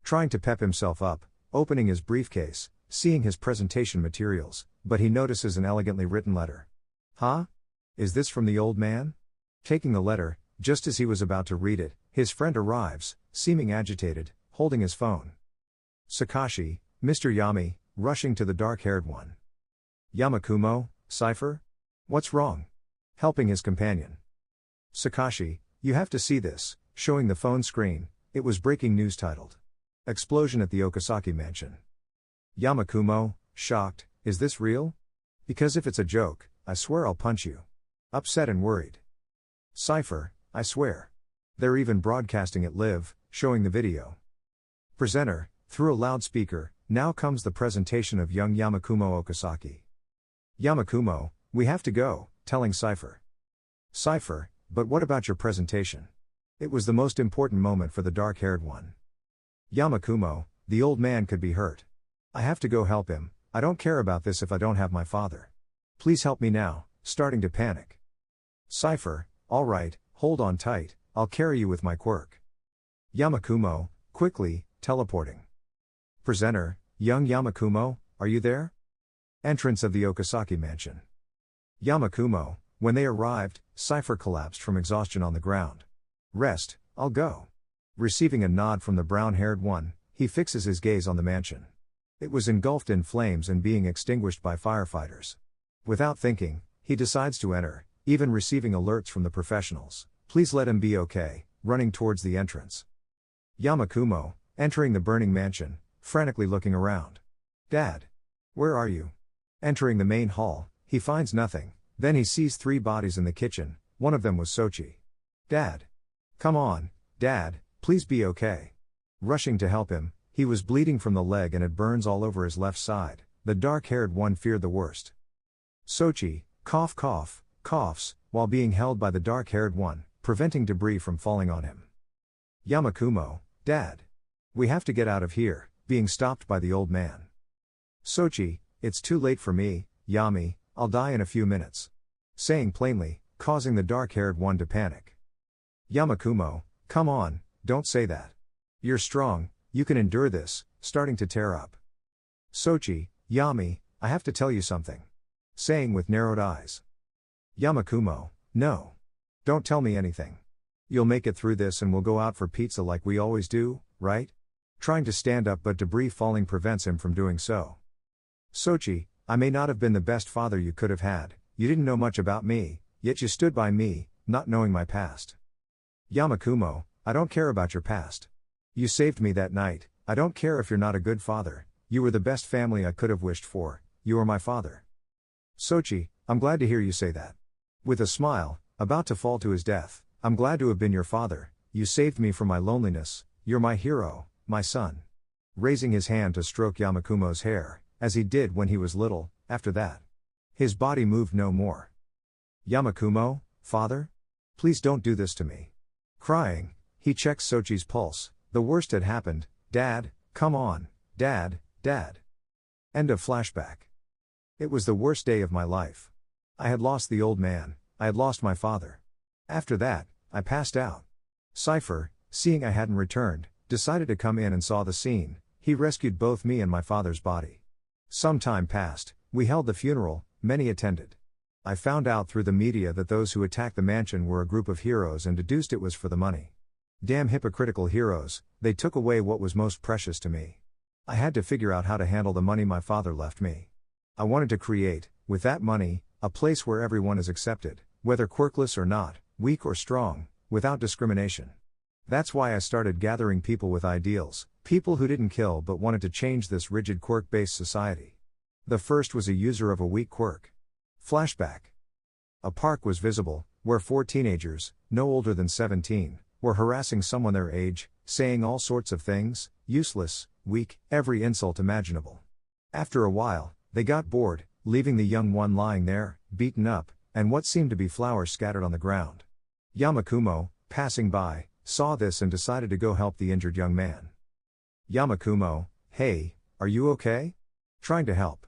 Trying to pep himself up, opening his briefcase, seeing his presentation materials, but he notices an elegantly written letter. Huh? Is this from the old man? Taking the letter, just as he was about to read it, his friend arrives, seeming agitated, holding his phone. Sakashi, Mr. Yami, rushing to the dark-haired one. Yamakumo, Cypher? What's wrong? Helping his companion. Sakashi, you have to see this, showing the phone screen, it was breaking news titled. Explosion at the Okasaki mansion. Yamakumo, shocked, is this real? Because if it's a joke, I swear I'll punch you. Upset and worried. Cypher, I swear. They're even broadcasting it live, showing the video. Presenter, through a loudspeaker, now comes the presentation of young Yamakumo Okasaki. Yamakumo, we have to go, telling Cypher. Cypher, but what about your presentation? It was the most important moment for the dark-haired one. Yamakumo, the old man could be hurt. I have to go help him, I don't care about this if I don't have my father. Please help me now, starting to panic. Cypher, alright, hold on tight, I'll carry you with my quirk. Yamakumo, quickly, teleporting. Presenter, young Yamakumo, are you there? Entrance of the Okasaki mansion. Yamakumo, when they arrived, Cypher collapsed from exhaustion on the ground. Rest, I'll go. Receiving a nod from the brown-haired one, he fixes his gaze on the mansion. It was engulfed in flames and being extinguished by firefighters. Without thinking, He decides to enter, even receiving alerts from the professionals. Please let him be okay, running towards the entrance. Yamakumo, entering the burning mansion, frantically looking around. Dad! Where are you? Entering the main hall, he finds nothing, then he sees 3 bodies in the kitchen, one of them was Sochi. Dad! Come on, Dad, please be okay. Rushing to help him, he was bleeding from the leg and had burns all over his left side. The dark-haired one feared the worst. Sochi, coughs, while being held by the dark-haired one, preventing debris from falling on him. Yamakumo, Dad! We have to get out of here, being stopped by the old man. Sochi, it's too late for me, Yami, I'll die in a few minutes. Saying plainly, causing the dark-haired one to panic. Yamakumo, come on, don't say that. You're strong, you can endure this, starting to tear up. Sochi, Yami, I have to tell you something. Saying with narrowed eyes. Yamakumo, no. Don't tell me anything. You'll make it through this and we'll go out for pizza like we always do, right? Trying to stand up but debris falling prevents him from doing so. Sochi, I may not have been the best father you could have had, you didn't know much about me, yet you stood by me, not knowing my past. Yamakumo, I don't care about your past. You saved me that night, I don't care if you're not a good father, you were the best family I could have wished for, you are my father. Sochi, I'm glad to hear you say that. With a smile, about to fall to his death, I'm glad to have been your father, you saved me from my loneliness, you're my hero, my son. Raising his hand to stroke Yamakumo's hair, as he did when he was little, after that. His body moved no more. Yamakumo, father? Please don't do this to me. Crying, he checks Sochi's pulse, the worst had happened, Dad, come on, Dad. End of flashback. It was the worst day of my life. I had lost the old man, I had lost my father. After that, I passed out. Cypher, seeing I hadn't returned, decided to come in and saw the scene. He rescued both me and my father's body. Some time passed, we held the funeral, many attended. I found out through the media that those who attacked the mansion were a group of heroes and deduced it was for the money. Damn hypocritical heroes, they took away what was most precious to me. I had to figure out how to handle the money my father left me. I wanted to create, with that money, a place where everyone is accepted, whether quirkless or not, weak or strong, without discrimination. That's why I started gathering people with ideals, people who didn't kill but wanted to change this rigid quirk-based society. The first was a user of a weak quirk. Flashback. A park was visible, where 4 teenagers, no older than 17, were harassing someone their age, saying all sorts of things, useless, weak, every insult imaginable. After a while, they got bored, leaving the young one lying there, beaten up, and what seemed to be flowers scattered on the ground. Yamakumo, passing by, saw this and decided to go help the injured young man. Yamakumo, hey, are you okay? Trying to help.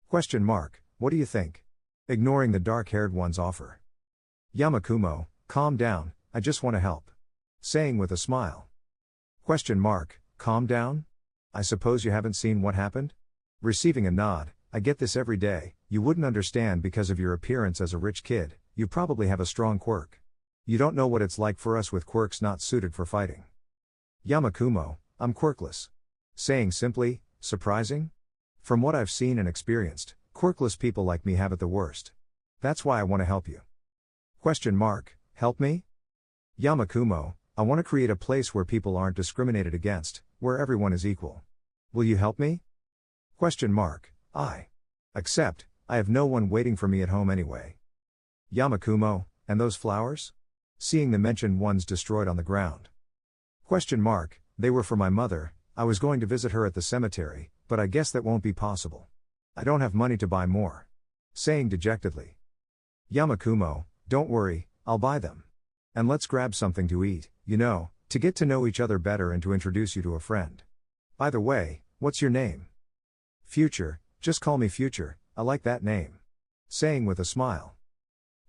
What do you think? Ignoring the dark-haired one's offer. Yamakumo, calm down, I just want to help. Saying with a smile. Calm down? I suppose you haven't seen what happened? Receiving a nod, I get this every day, you wouldn't understand because of your appearance as a rich kid, you probably have a strong quirk. You don't know what it's like for us with quirks not suited for fighting. Yamakumo, I'm quirkless. Saying simply, surprising? From what I've seen and experienced, quirkless people like me have it the worst. That's why I want to help you. Help me? Yamakumo, I want to create a place where people aren't discriminated against, where everyone is equal. Will you help me? I accept, I have no one waiting for me at home anyway. Yamakumo, and those flowers? Seeing the mentioned ones destroyed on the ground. They were for my mother, I was going to visit her at the cemetery, but I guess that won't be possible. I don't have money to buy more. Saying dejectedly. Yamakumo, don't worry, I'll buy them. And let's grab something to eat, to get to know each other better and to introduce you to a friend. By the way, what's your name? Future, just call me Future, I like that name. Saying with a smile.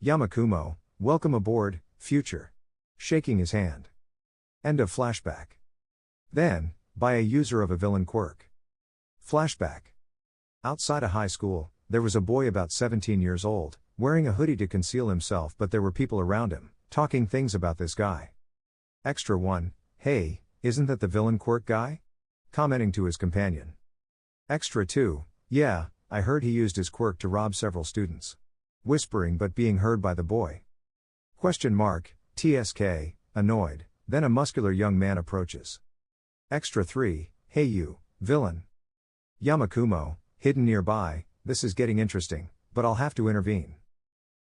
Yamakumo, welcome aboard, Future. Shaking his hand. End of flashback. Then, by a user of a villain quirk. Flashback. Outside a high school, there was a boy about 17 years old, wearing a hoodie to conceal himself, but there were people around him, talking things about this guy. Extra 1, hey, isn't that the villain quirk guy? Commenting to his companion. Extra 2, yeah, I heard he used his quirk to rob several students. Whispering but being heard by the boy. Question mark, TSK, annoyed, then a muscular young man approaches. Extra 3, hey you, villain. Yamakumo, hidden nearby, this is getting interesting, but I'll have to intervene.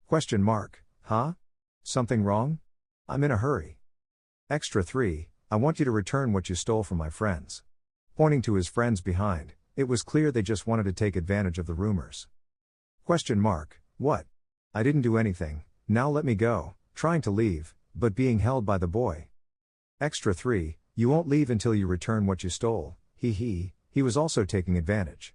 Question mark, huh? Something wrong? I'm in a hurry. Extra 3, I want you to return what you stole from my friends. Pointing to his friends behind, it was clear they just wanted to take advantage of the rumors. Question mark, what? I didn't do anything, now let me go, trying to leave, but being held by the boy. Extra 3, you won't leave until you return what you stole, he was also taking advantage.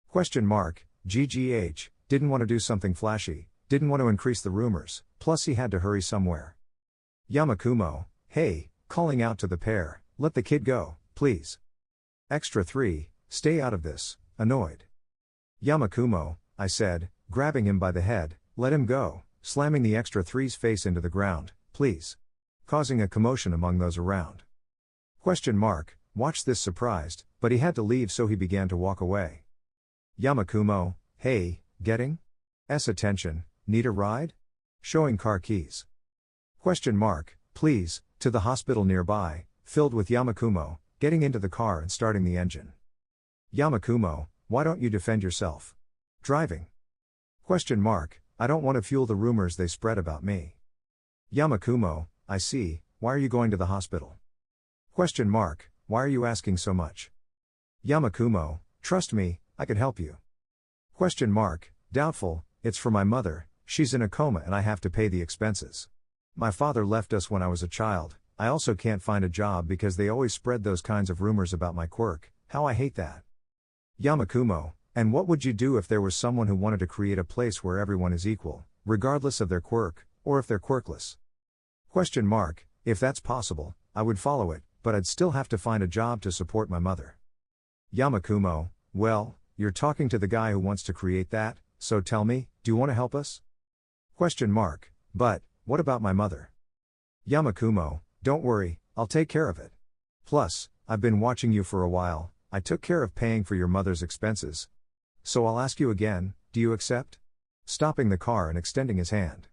Question mark, GGH, didn't want to do something flashy, didn't want to increase the rumors, plus he had to hurry somewhere. Yamakumo, hey, calling out to the pair, let the kid go, please. Extra 3, stay out of this, annoyed. Yamakumo, I said, grabbing him by the head, let him go, slamming the extra 3's face into the ground, please. Causing a commotion among those around. Question mark, watch this surprised, but he had to leave so he began to walk away. Yamakumo, hey, getting? Attention, need a ride? Showing car keys. Question mark, please, to the hospital nearby, filled with Yamakumo, getting into the car and starting the engine. Yamakumo, why don't you defend yourself? Driving. Question mark, I don't want to fuel the rumors they spread about me. Yamakumo, I see, why are you going to the hospital? Question mark, why are you asking so much? Yamakumo, trust me, I could help you. Question mark, doubtful, it's for my mother, she's in a coma and I have to pay the expenses. My father left us when I was a child, I also can't find a job because they always spread those kinds of rumors about my quirk, how I hate that. Yamakumo, and what would you do if there was someone who wanted to create a place where everyone is equal, regardless of their quirk, or if they're quirkless? Question mark, if that's possible, I would follow it, but I'd still have to find a job to support my mother. Yamakumo, well, you're talking to the guy who wants to create that, so tell me, do you want to help us? Question mark, but, what about my mother? Yamakumo, don't worry, I'll take care of it. Plus, I've been watching you for a while, I took care of paying for your mother's expenses. So I'll ask you again, do you accept? Stopping the car and extending his hand.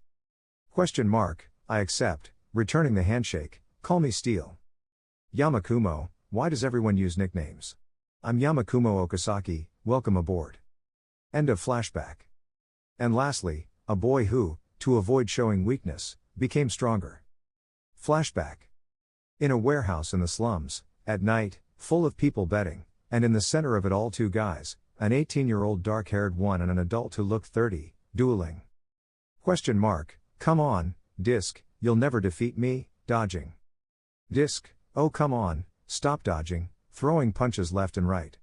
Question mark, I accept, returning the handshake, call me Steel. Yamakumo, why does everyone use nicknames? I'm Yamakumo Okasaki, welcome aboard. End of flashback. And lastly, a boy who, to avoid showing weakness, became stronger. Flashback. In a warehouse in the slums, at night, full of people betting, and in the center of it all two guys, an 18-year-old dark-haired one and an adult who looked 30, dueling. Question mark, come on, Disc, you'll never defeat me, dodging. Disc, oh come on, stop dodging, throwing punches left and right.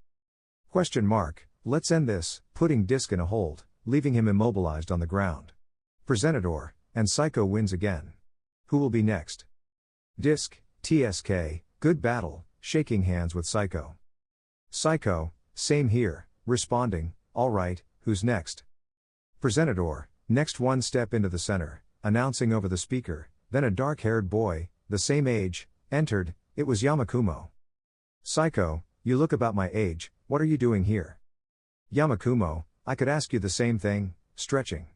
Question mark, let's end this, putting Disc in a hold, leaving him immobilized on the ground. Presentador, and Psycho wins again. Who will be next? Disc, TSK, good battle, shaking hands with Psycho. Psycho, same here, responding, alright, who's next? Presentador, next one step into the center, announcing over the speaker, then a dark-haired boy, the same age, entered, it was Yamakumo. Psycho, you look about my age, what are you doing here? Yamakumo, I could ask you the same thing, stretching.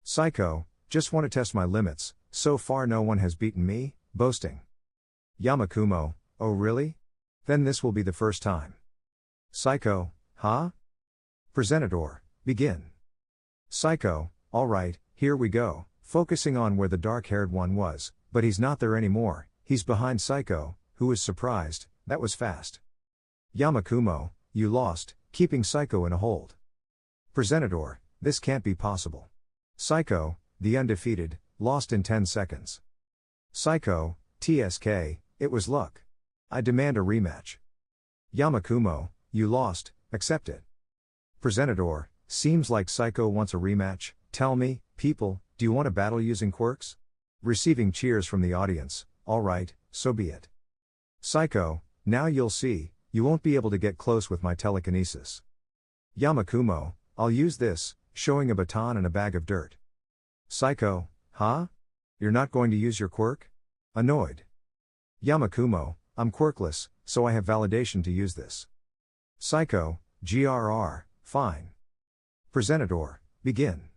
Psycho, just want to test my limits, so far no one has beaten me, boasting. Yamakumo, oh really? Then this will be the first time. Psycho, huh? Presentador, begin. Psycho, alright, here we go, focusing on where the dark-haired one was, but he's not there anymore, he's behind Psycho, who is surprised, that was fast. Yamakumo, you lost, keeping Psycho in a hold. Presentador, this can't be possible. Psycho, the undefeated, lost in 10 seconds. Psycho, TSK, it was luck. I demand a rematch. Yamakumo, you lost, accept it. Presentador, seems like Psycho wants a rematch, tell me, people, do you want to battle using quirks? Receiving cheers from the audience, alright, so be it. Psycho, now you'll see, you won't be able to get close with my telekinesis. Yamakumo, I'll use this, showing a baton and a bag of dirt. Psycho, huh? You're not going to use your quirk? Annoyed. Yamakumo, I'm quirkless, so I have validation to use this. Psycho, GRR, fine. Presentador, begin.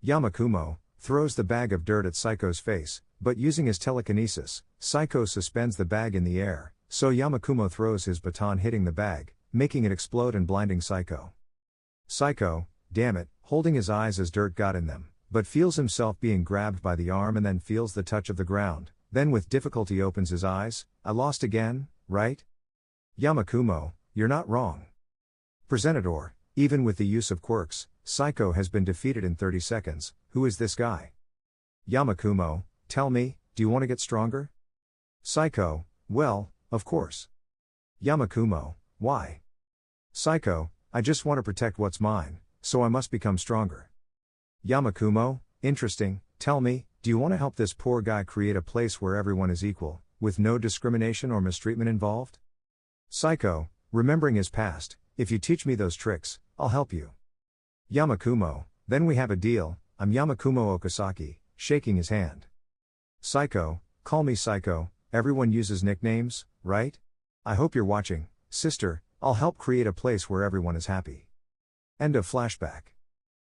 Yamakumo throws the bag of dirt at Psycho's face, but using his telekinesis, Psycho suspends the bag in the air, so Yamakumo throws his baton hitting the bag, making it explode and blinding Psycho. Psycho, damn it, holding his eyes as dirt got in them, but feels himself being grabbed by the arm and then feels the touch of the ground, then with difficulty opens his eyes. I lost again, right? Yamakumo, you're not wrong. Presentador, even with the use of quirks, Psycho has been defeated in 30 seconds, who is this guy? Yamakumo, tell me, do you want to get stronger? Psycho, well, of course. Yamakumo, why? Psycho, I just want to protect what's mine, so I must become stronger. Yamakumo, interesting, tell me, do you want to help this poor guy create a place where everyone is equal, with no discrimination or mistreatment involved? Psycho, remembering his past, if you teach me those tricks, I'll help you. Yamakumo, then we have a deal. I'm Yamakumo Okasaki, shaking his hand. Psycho, call me Psycho, everyone uses nicknames, right? I hope you're watching, sister, I'll help create a place where everyone is happy. End of flashback.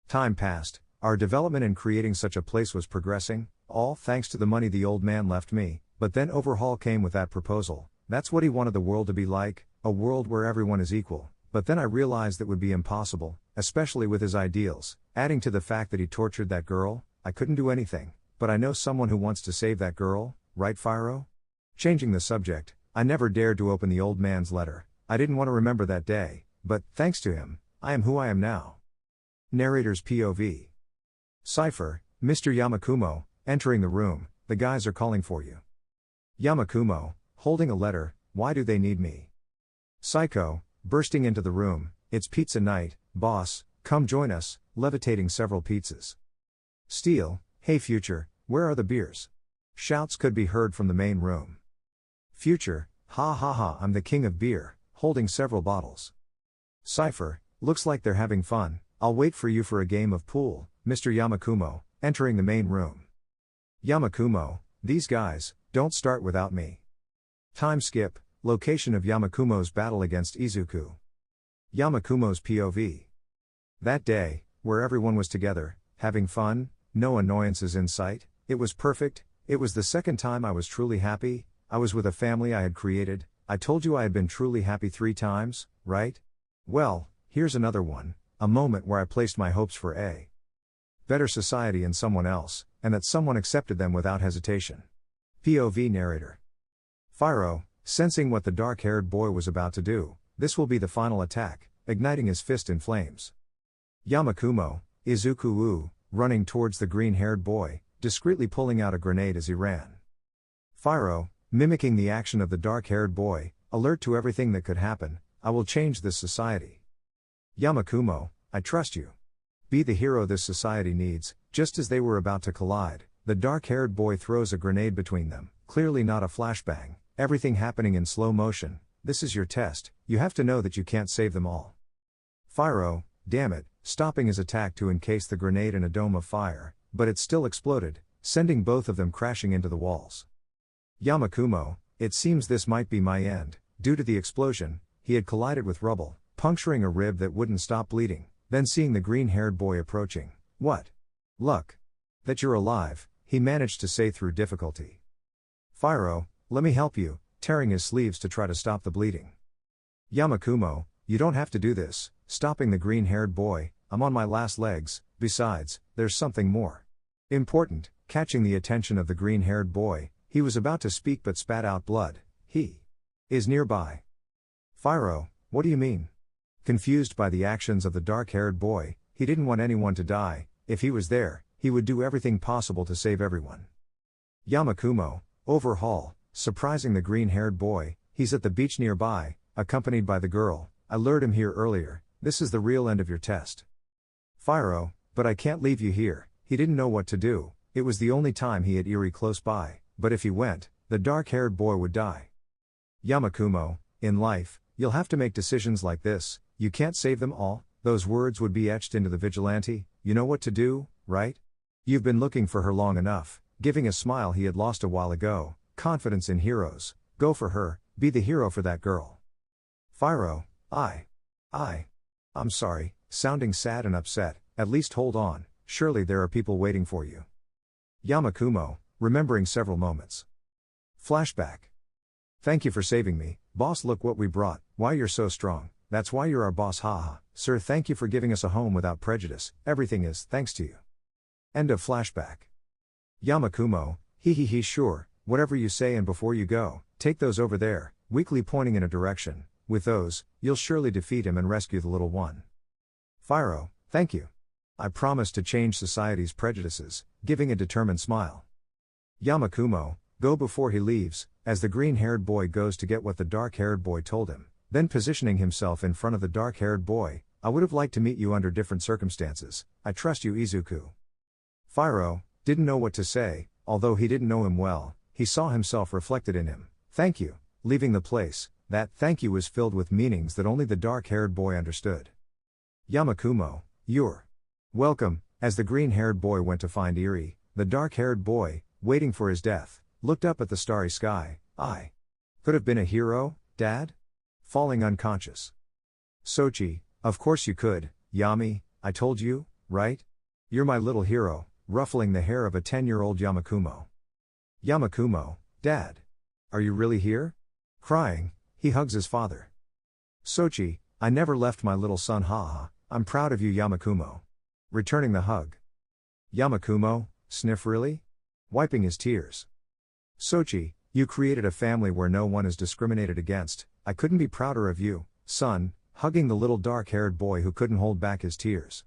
Time passed, our development in creating such a place was progressing, all thanks to the money the old man left me, but then Overhaul came with that proposal. That's what he wanted the world to be like, a world where everyone is equal, but then I realized that would be impossible, especially with his ideals, adding to the fact that he tortured that girl. I couldn't do anything, but I know someone who wants to save that girl, right Fyro? Changing the subject, I never dared to open the old man's letter. I didn't want to remember that day, but, thanks to him, I am who I am now. Narrator's POV. Cypher, Mr. Yamakumo, entering the room, the guys are calling for you. Yamakumo, holding a letter, why do they need me? Psycho, bursting into the room, it's pizza night, boss, come join us, levitating several pizzas. Steel, hey Future, where are the beers? Shouts could be heard from the main room. Future, ha ha ha, I'm the king of beer, holding several bottles. Cypher, looks like they're having fun, I'll wait for you for a game of pool, Mr. Yamakumo, entering the main room. Yamakumo, these guys, don't start without me. Time skip, location of Yamakumo's battle against Izuku. Yamakumo's POV. That day, where everyone was together, having fun, no annoyances in sight, it was perfect. It was the second time I was truly happy. I was with a family I had created. I told you I had been truly happy 3 times, right? Well, here's another one, a moment where I placed my hopes for a better society in someone else, and that someone accepted them without hesitation. POV narrator. Fyro, sensing what the dark-haired boy was about to do, this will be the final attack, igniting his fist in flames. Yamakumo, Izuku, running towards the green-haired boy, discreetly pulling out a grenade as he ran. Fyro, mimicking the action of the dark-haired boy, alert to everything that could happen, I will change this society. Yamakumo, I trust you. Be the hero this society needs. Just as they were about to collide, the dark-haired boy throws a grenade between them, clearly not a flashbang, everything happening in slow motion. This is your test, you have to know that you can't save them all. Fyro, damn it, stopping his attack to encase the grenade in a dome of fire, but it still exploded, sending both of them crashing into the walls. Yamakumo, it seems this might be my end. Due to the explosion, he had collided with rubble, puncturing a rib that wouldn't stop bleeding, then seeing the green-haired boy approaching. What luck that you're alive, he managed to say through difficulty. Fyro, let me help you, tearing his sleeves to try to stop the bleeding. Yamakumo, you don't have to do this, stopping the green-haired boy, I'm on my last legs, besides, there's something more important, catching the attention of the green-haired boy, he was about to speak but spat out blood. He is nearby. Fyro, what do you mean? Confused by the actions of the dark-haired boy, he didn't want anyone to die. If he was there, he would do everything possible to save everyone. Yamakumo, Overhaul, surprising the green-haired boy, he's at the beach nearby, accompanied by the girl. I lured him here earlier, this is the real end of your test. Fyro, but I can't leave you here. He didn't know what to do, it was the only time he had Eri close by, but if he went, the dark-haired boy would die. Yamakumo, in life, you'll have to make decisions like this, you can't save them all, those words would be etched into the vigilante, you know what to do, right? You've been looking for her long enough, giving a smile he had lost a while ago, confidence in heroes, go for her, be the hero for that girl. Fyro, I'm sorry, sounding sad and upset, at least hold on, surely there are people waiting for you. Yamakumo, remembering several moments. Flashback. Thank you for saving me, boss. Look what we brought. Why you're so strong, that's why you're our boss. Haha. Sir, thank you for giving us a home without prejudice, everything is thanks to you. End of flashback. Yamakumo, he sure, whatever you say. And before you go, take those over there, weakly pointing in a direction. With those, you'll surely defeat him and rescue the little one. Fyro, thank you. I promise to change society's prejudices, giving a determined smile. Yamakumo, go before he leaves, as the green-haired boy goes to get what the dark-haired boy told him, then positioning himself in front of the dark-haired boy. I would have liked to meet you under different circumstances, I trust you, Izuku. Fyro didn't know what to say, although he didn't know him well, he saw himself reflected in him. Thank you. Leaving the place, that thank you was filled with meanings that only the dark-haired boy understood. Yamakumo, you're welcome. As the green-haired boy went to find Eri, the dark-haired boy, waiting for his death, looked up at the starry sky. I could have been a hero, Dad? Falling unconscious. Sochi, of course you could, Yami, I told you, right? You're my little hero, ruffling the hair of a 10-year-old Yamakumo. Yamakumo, Dad. Are you really here? Crying, he hugs his father. Sochi, I never left my little son. Haha, I'm proud of you, Yamakumo. Returning the hug. Yamakumo, sniff really? Wiping his tears. Sochi, you created a family where no one is discriminated against. I couldn't be prouder of you, son, hugging the little dark-haired boy who couldn't hold back his tears.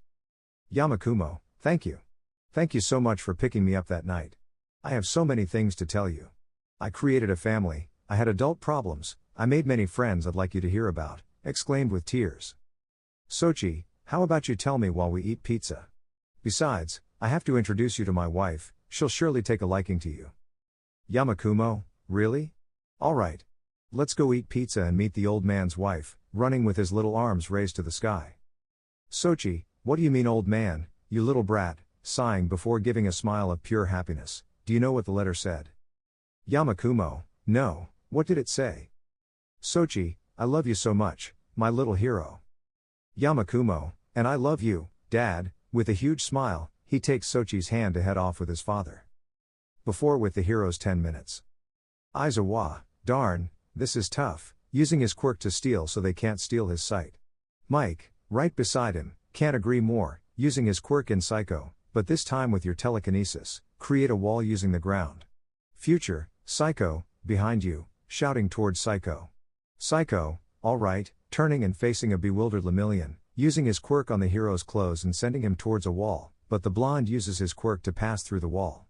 Yamakumo, thank you. Thank you so much for picking me up that night. I have so many things to tell you. I created a family, I had adult problems, I made many friends I'd like you to hear about, exclaimed with tears. Sochi, how about you tell me while we eat pizza? Besides, I have to introduce you to my wife, she'll surely take a liking to you. Yamakumo, really? Alright. Let's go eat pizza and meet the old man's wife, running with his little arms raised to the sky. Sochi, what do you mean old man, you little brat, sighing before giving a smile of pure happiness. Do you know what the letter said? Yamakumo, no, what did it say? Sochi, I love you so much, my little hero. Yamakumo, and I love you, Dad. With a huge smile, he takes Sochi's hand to head off with his father. Before with the hero's 10 minutes. Aizawa, darn, this is tough, using his quirk to steal so they can't steal his sight. Mike, right beside him, can't agree more, using his quirk in Psycho, but this time with your telekinesis, create a wall using the ground. Future, Psycho, behind you, shouting towards Psycho. Psycho, alright, turning and facing a bewildered Lemillion, using his quirk on the hero's clothes and sending him towards a wall, but the blonde uses his quirk to pass through the wall.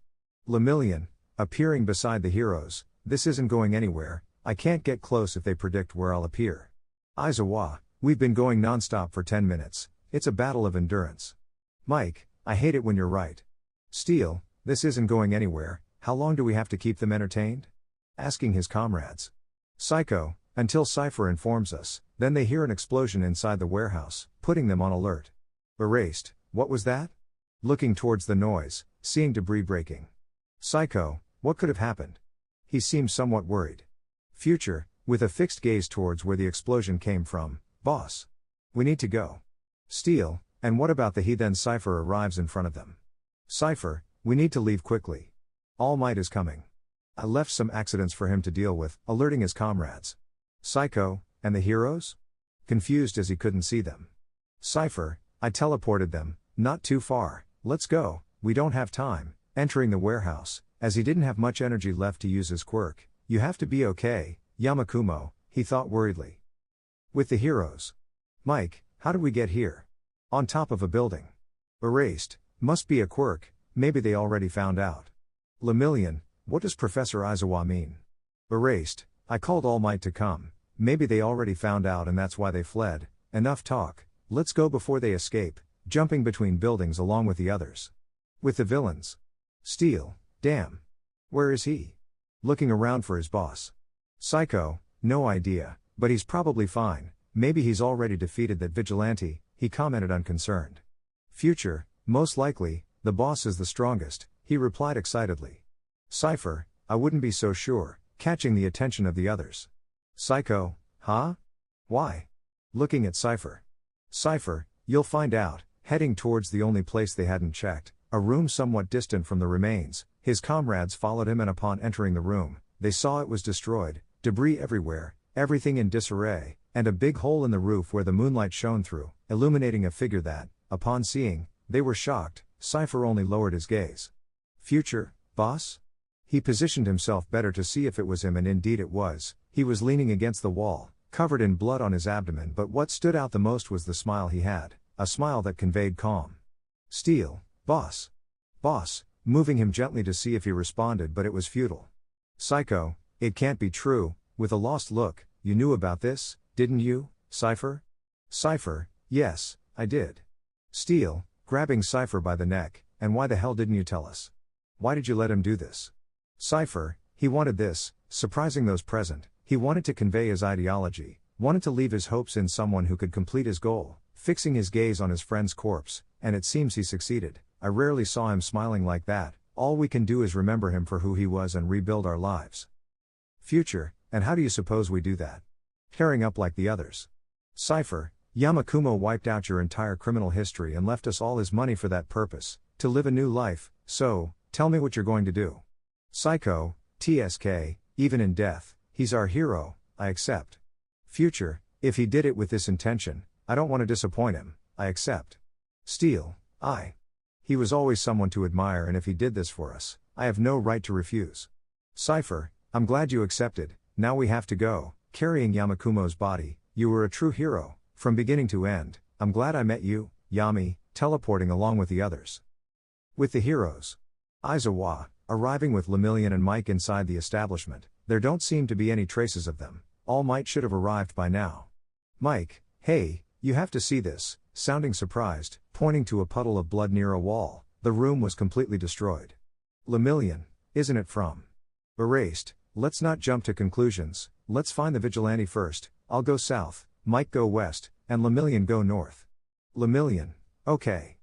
Lemillion, appearing beside the heroes, this isn't going anywhere, I can't get close if they predict where I'll appear. Aizawa, we've been going non-stop for 10 minutes, it's a battle of endurance. Mike, I hate it when you're right. Steel, this isn't going anywhere, how long do we have to keep them entertained? Asking his comrades. Psycho, until Cypher informs us, then they hear an explosion inside the warehouse, putting them on alert. Erased, what was that? Looking towards the noise, seeing debris breaking. Psycho, what could have happened? He seems somewhat worried. Future, with a fixed gaze towards where the explosion came from, boss. We need to go. Steel, and what about the he? Then Cypher arrives in front of them. Cypher, we need to leave quickly. All Might is coming. I left some accidents for him to deal with, alerting his comrades. Psycho, and the heroes? Confused as he couldn't see them. Cypher, I teleported them, not too far, let's go, we don't have time. Entering the warehouse, as he didn't have much energy left to use his quirk. You have to be okay, Yamakumo, he thought worriedly. With the heroes. Mike, how did we get here? On top of a building. Erased, must be a quirk, maybe they already found out. Lemillion, what does Professor Aizawa mean? Erased, I called All Might to come, maybe they already found out and that's why they fled. Enough talk, let's go before they escape, jumping between buildings along with the others. With the villains. Steel, damn. Where is he? Looking around for his boss. Psycho, no idea, but he's probably fine, maybe he's already defeated that vigilante, he commented unconcerned. Future, most likely, the boss is the strongest, he replied excitedly. Cypher, I wouldn't be so sure, catching the attention of the others. Psycho, huh? Why? Looking at Cypher. Cypher, you'll find out, Heading towards the only place they hadn't checked, a room somewhat distant from the remains, his comrades followed him, and upon entering the room, they saw it was destroyed, debris everywhere, everything in disarray, and a big hole in the roof where the moonlight shone through, illuminating a figure that, upon seeing, they were shocked. Cypher only lowered his gaze. Future, boss? He positioned himself better to see if it was him, and indeed it was. He was leaning against the wall, covered in blood on his abdomen, but what stood out the most was the smile he had, a smile that conveyed calm. Steel, boss. Boss, moving him gently to see if he responded, but it was futile. Psycho, it can't be true. With a lost look, you knew about this, didn't you, Cypher? Cypher, yes, I did. Steel, grabbing Cypher by the neck, and why the hell didn't you tell us? Why did you let him do this? Cypher, he wanted this, surprising those present, he wanted to convey his ideology, wanted to leave his hopes in someone who could complete his goal, fixing his gaze on his friend's corpse, and it seems he succeeded. I rarely saw him smiling like that. All we can do is remember him for who he was and rebuild our lives. Future, and how do you suppose we do that? Tearing up like the others. Cypher, Yamakumo wiped out your entire criminal history and left us all his money for that purpose, to live a new life, so, tell me what you're going to do. Psycho, TSK, even in death, he's our hero, I accept. Future, if he did it with this intention, I don't want to disappoint him, I accept. Steel, he was always someone to admire, and if he did this for us, I have no right to refuse. Cypher, I'm glad you accepted, now we have to go. Carrying Yamakumo's body, you were a true hero, from beginning to end. I'm glad I met you, Yami, teleporting along with the others. With the heroes. Aizawa, arriving with Lemillion and Mike inside the establishment, there don't seem to be any traces of them. All Might should have arrived by now. Mike, hey, you have to see this, sounding surprised, pointing to a puddle of blood near a wall. The room was completely destroyed. Lemillion, isn't it from? Erased. Let's not jump to conclusions, let's find the vigilante first. I'll go south, Mike go west, and Lemillion go north. Lemillion, okay.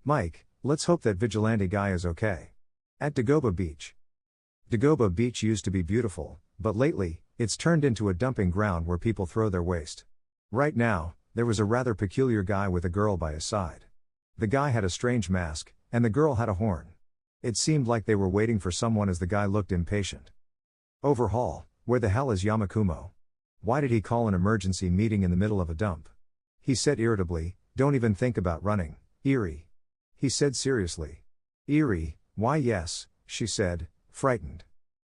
Mike, let's hope that vigilante guy is okay. At Dagoba Beach. Dagoba Beach used to be beautiful, but lately, it's turned into a dumping ground where people throw their waste. Right now, there was a rather peculiar guy with a girl by his side. The guy had a strange mask, and the girl had a horn. It seemed like they were waiting for someone as the guy looked impatient. Overhaul, where the hell is Yamakumo? Why did he call an emergency meeting in the middle of a dump? He said irritably, don't even think about running, Eerie. He said seriously. Eerie, why yes, she said, frightened.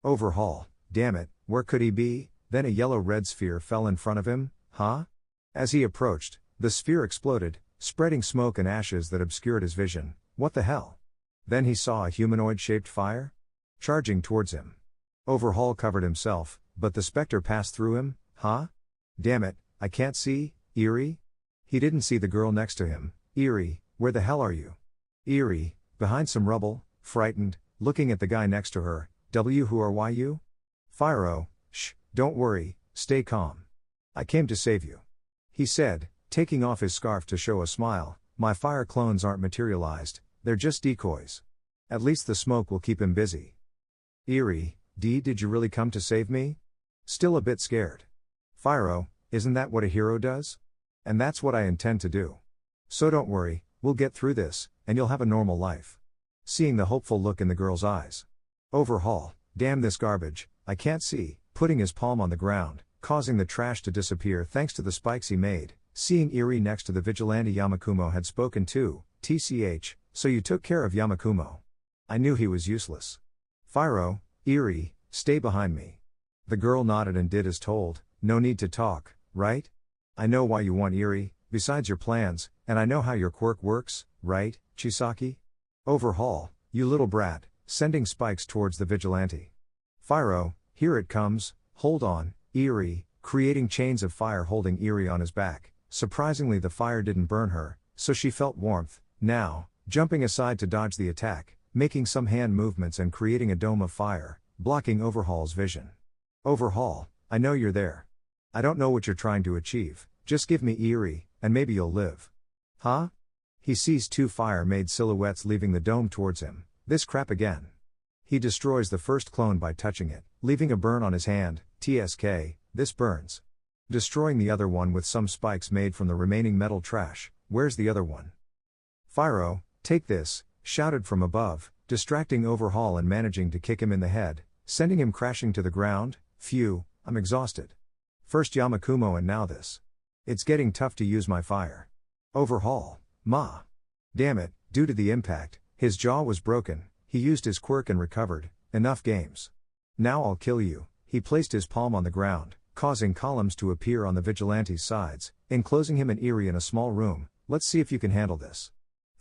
Overhaul, damn it, where could he be? Then a yellow-red sphere fell in front of him, huh? As he approached, the sphere exploded, spreading smoke and ashes that obscured his vision. What the hell? Then he saw a humanoid-shaped fire charging towards him. Overhaul covered himself, but the specter passed through him, huh? Damn it, I can't see, Eerie? He didn't see the girl next to him. Eerie, where the hell are you? Eerie, behind some rubble, frightened, looking at the guy next to her. Who are you? Fyro, shh, don't worry, stay calm. I came to save you. He said, taking off his scarf to show a smile. My fire clones aren't materialized, they're just decoys. At least the smoke will keep him busy. Eerie, did you really come to save me? Still a bit scared. Fyro, isn't that what a hero does? And that's what I intend to do. So don't worry, we'll get through this, and you'll have a normal life. Seeing the hopeful look in the girl's eyes. Overhaul, damn this garbage, I can't see, putting his palm on the ground, causing the trash to disappear thanks to the spikes he made. Seeing Eerie next to the vigilante Yamakumo had spoken to, TCH, so you took care of Yamakumo. I knew he was useless. Fyro, Eerie, stay behind me. The girl nodded and did as told. No need to talk, right? I know why you want Eerie, besides your plans, and I know how your quirk works, right, Chisaki? Overhaul, you little brat, sending spikes towards the vigilante. Fyro, here it comes, hold on, Eerie, creating chains of fire holding Eerie on his back. Surprisingly the fire didn't burn her, so she felt warmth. Now, jumping aside to dodge the attack, making some hand movements and creating a dome of fire, blocking Overhaul's vision. Overhaul, I know you're there. I don't know what you're trying to achieve, just give me Eerie, and maybe you'll live. Huh? He sees two fire-made silhouettes leaving the dome towards him. This crap again. He destroys the first clone by touching it, leaving a burn on his hand. TSK, this burns. Destroying the other one with some spikes made from the remaining metal trash. Where's the other one? Fyro, take this, shouted from above, distracting Overhaul and managing to kick him in the head, sending him crashing to the ground. Phew, I'm exhausted. First Yamakumo and now this. It's getting tough to use my fire. Overhaul, ma. Damn it, due to the impact, his jaw was broken, he used his quirk and recovered. Enough games. Now I'll kill you. He placed his palm on the ground, causing columns to appear on the vigilante's sides, enclosing him and Eerie in a small room. Let's see if you can handle this.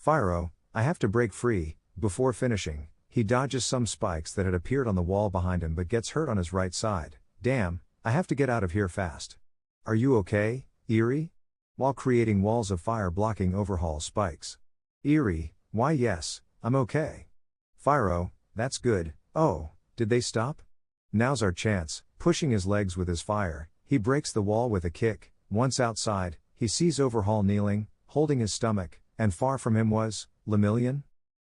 Fyro, I have to break free. Before finishing, he dodges some spikes that had appeared on the wall behind him but gets hurt on his right side. Damn, I have to get out of here fast. Are you okay, Eerie? While creating walls of fire blocking Overhaul's spikes. Eerie, why yes, I'm okay. Fyro, that's good. Oh, did they stop? Now's our chance. Pushing his legs with his fire, he breaks the wall with a kick. Once outside, he sees Overhaul kneeling, holding his stomach, and far from him was, Lemillion?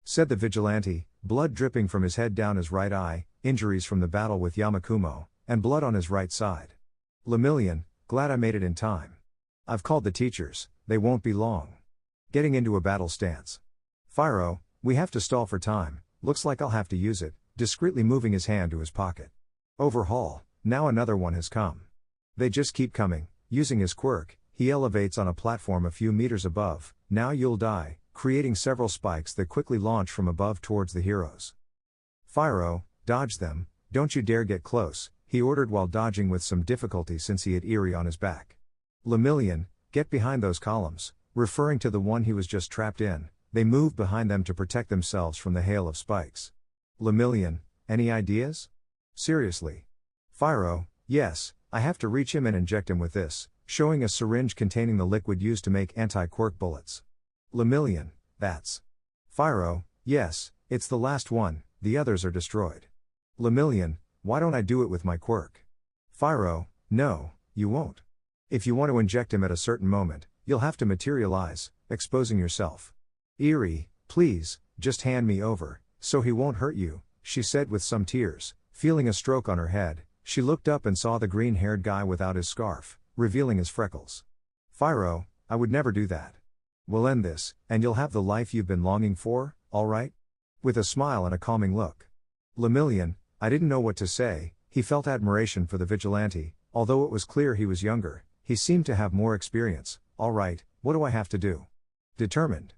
Said the vigilante, blood dripping from his head down his right eye, injuries from the battle with Yamakumo, and blood on his right side. Lemillion, glad I made it in time. I've called the teachers, they won't be long. Getting into a battle stance. Fyro, we have to stall for time, looks like I'll have to use it, discreetly moving his hand to his pocket. Overhaul, now another one has come. They just keep coming. Using his quirk, he elevates on a platform a few meters above. Now you'll die, creating several spikes that quickly launch from above towards the heroes. Fyro, dodge them, don't you dare get close, he ordered while dodging with some difficulty since he had Eerie on his back. Lemillion, get behind those columns, referring to the one he was just trapped in. They moved behind them to protect themselves from the hail of spikes. Lemillion, any ideas? Seriously. Fyro, yes, I have to reach him and inject him with this, showing a syringe containing the liquid used to make anti-quirk bullets. Lemillion, that's. Fyro, yes, it's the last one, the others are destroyed. Lemillion, why don't I do it with my quirk? Fyro, no, you won't. If you want to inject him at a certain moment, you'll have to materialize, exposing yourself. Eerie, please, just hand me over, so he won't hurt you, she said with some tears. Feeling a stroke on her head, she looked up and saw the green-haired guy without his scarf, revealing his freckles. Fyro, I would never do that. We'll end this, and you'll have the life you've been longing for, all right? With a smile and a calming look. Lemillion, I didn't know what to say. He felt admiration for the vigilante, although it was clear he was younger, he seemed to have more experience. All right, what do I have to do? Determined.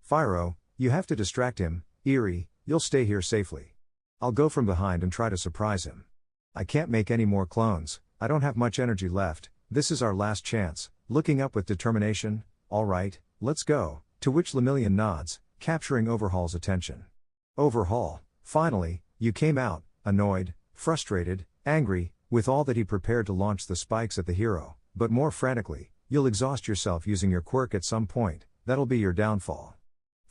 Fyro, you have to distract him. Eerie, you'll stay here safely. I'll go from behind and try to surprise him. I can't make any more clones, I don't have much energy left, this is our last chance. Looking up with determination, all right, let's go, to which Lemillion nods, capturing Overhaul's attention. Overhaul, finally, you came out, annoyed, frustrated, angry, with all that he prepared to launch the spikes at the hero, but more frantically. You'll exhaust yourself using your quirk at some point, that'll be your downfall.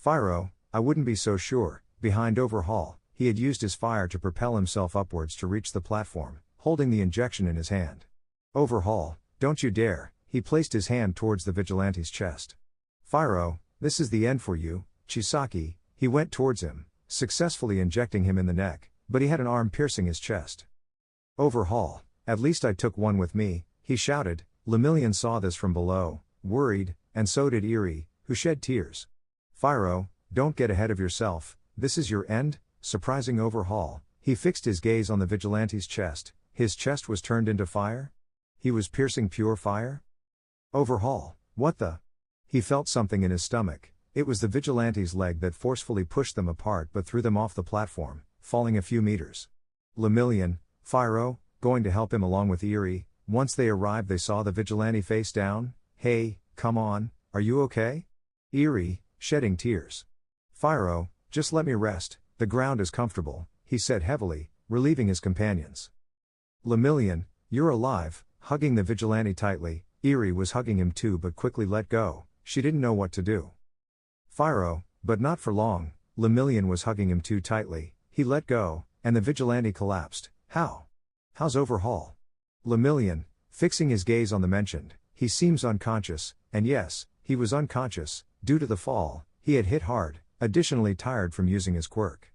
Fyro, I wouldn't be so sure. Behind Overhaul, he had used his fire to propel himself upwards to reach the platform, holding the injection in his hand. Overhaul, don't you dare, he placed his hand towards the vigilante's chest. Fyro, this is the end for you, Chisaki, he went towards him, successfully injecting him in the neck, but he had an arm piercing his chest. Overhaul, at least I took one with me, he shouted. Lemillion saw this from below, worried, and so did Eerie, who shed tears. Fyro, don't get ahead of yourself, this is your end, surprising Overhaul, he fixed his gaze on the vigilante's chest, his chest was turned into fire? He was piercing pure fire? Overhaul, what the? He felt something in his stomach, it was the vigilante's leg that forcefully pushed them apart but threw them off the platform, falling a few meters. Lemillion, Fyro, going to help him along with Eerie. Once they arrived they saw the vigilante face down. Hey, come on, are you okay? Eerie, shedding tears. Fyro, just let me rest, the ground is comfortable, he said heavily, relieving his companions. Lemillion, you're alive, hugging the vigilante tightly. Eerie was hugging him too but quickly let go, she didn't know what to do. Fyro, but not for long, Lemillion was hugging him too tightly, he let go, and the vigilante collapsed. How? How's Overhaul? Lemillion, fixing his gaze on the mentioned, he seems unconscious, and yes, he was unconscious, due to the fall, he had hit hard, additionally tired from using his quirk.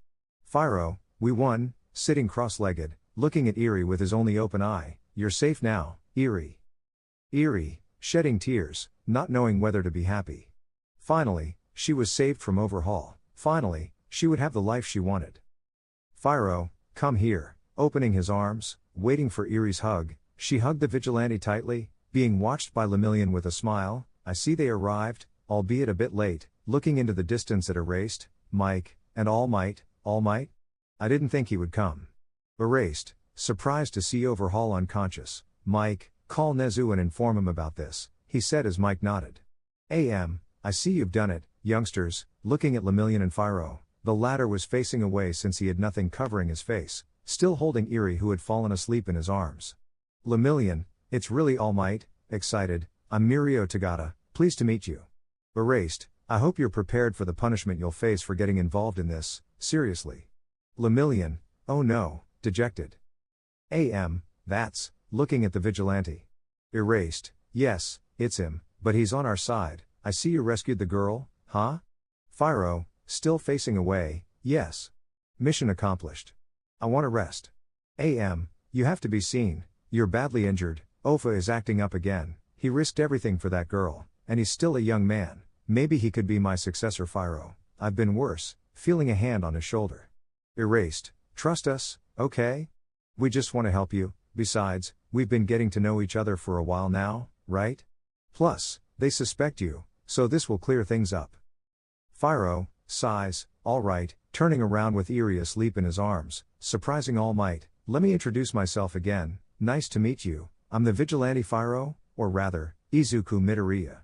Fyro, we won, sitting cross-legged, looking at Eerie with his only open eye, you're safe now, Eerie. Eerie, shedding tears, not knowing whether to be happy. Finally, she was saved from overhaul. Finally, she would have the life she wanted. Fyro, come here, opening his arms, waiting for Erie's hug, she hugged the vigilante tightly, being watched by Lemillion with a smile. I see they arrived, albeit a bit late, looking into the distance at Erased, Mike, and All Might. All Might? I didn't think he would come. Erased, surprised to see Overhaul unconscious. Mike, call Nezu and inform him about this, he said as Mike nodded. I see you've done it, youngsters, looking at Lemillion and Fyro. The latter was facing away since he had nothing covering his face, still holding Erie who had fallen asleep in his arms. Lemillion, it's really All Might, excited, I'm Mirio Tagata, pleased to meet you. Erased, I hope you're prepared for the punishment you'll face for getting involved in this, seriously. Lemillion, oh no, dejected. That's, looking at the vigilante. Erased, yes, it's him, but he's on our side. I see you rescued the girl, huh? Fyro, still facing away, yes. Mission accomplished. I want to rest. You have to be seen, you're badly injured. Ofa is acting up again, he risked everything for that girl, and he's still a young man, maybe he could be my successor. Fyro, I've been worse, feeling a hand on his shoulder. Erased, trust us, okay? We just want to help you, besides, we've been getting to know each other for a while now, right? Plus, they suspect you, so this will clear things up. Fyro, sighs, alright, turning around with Erie asleep in his arms, surprising All Might. Let me introduce myself again, nice to meet you, I'm the vigilante Fyro, or rather, Izuku Midoriya.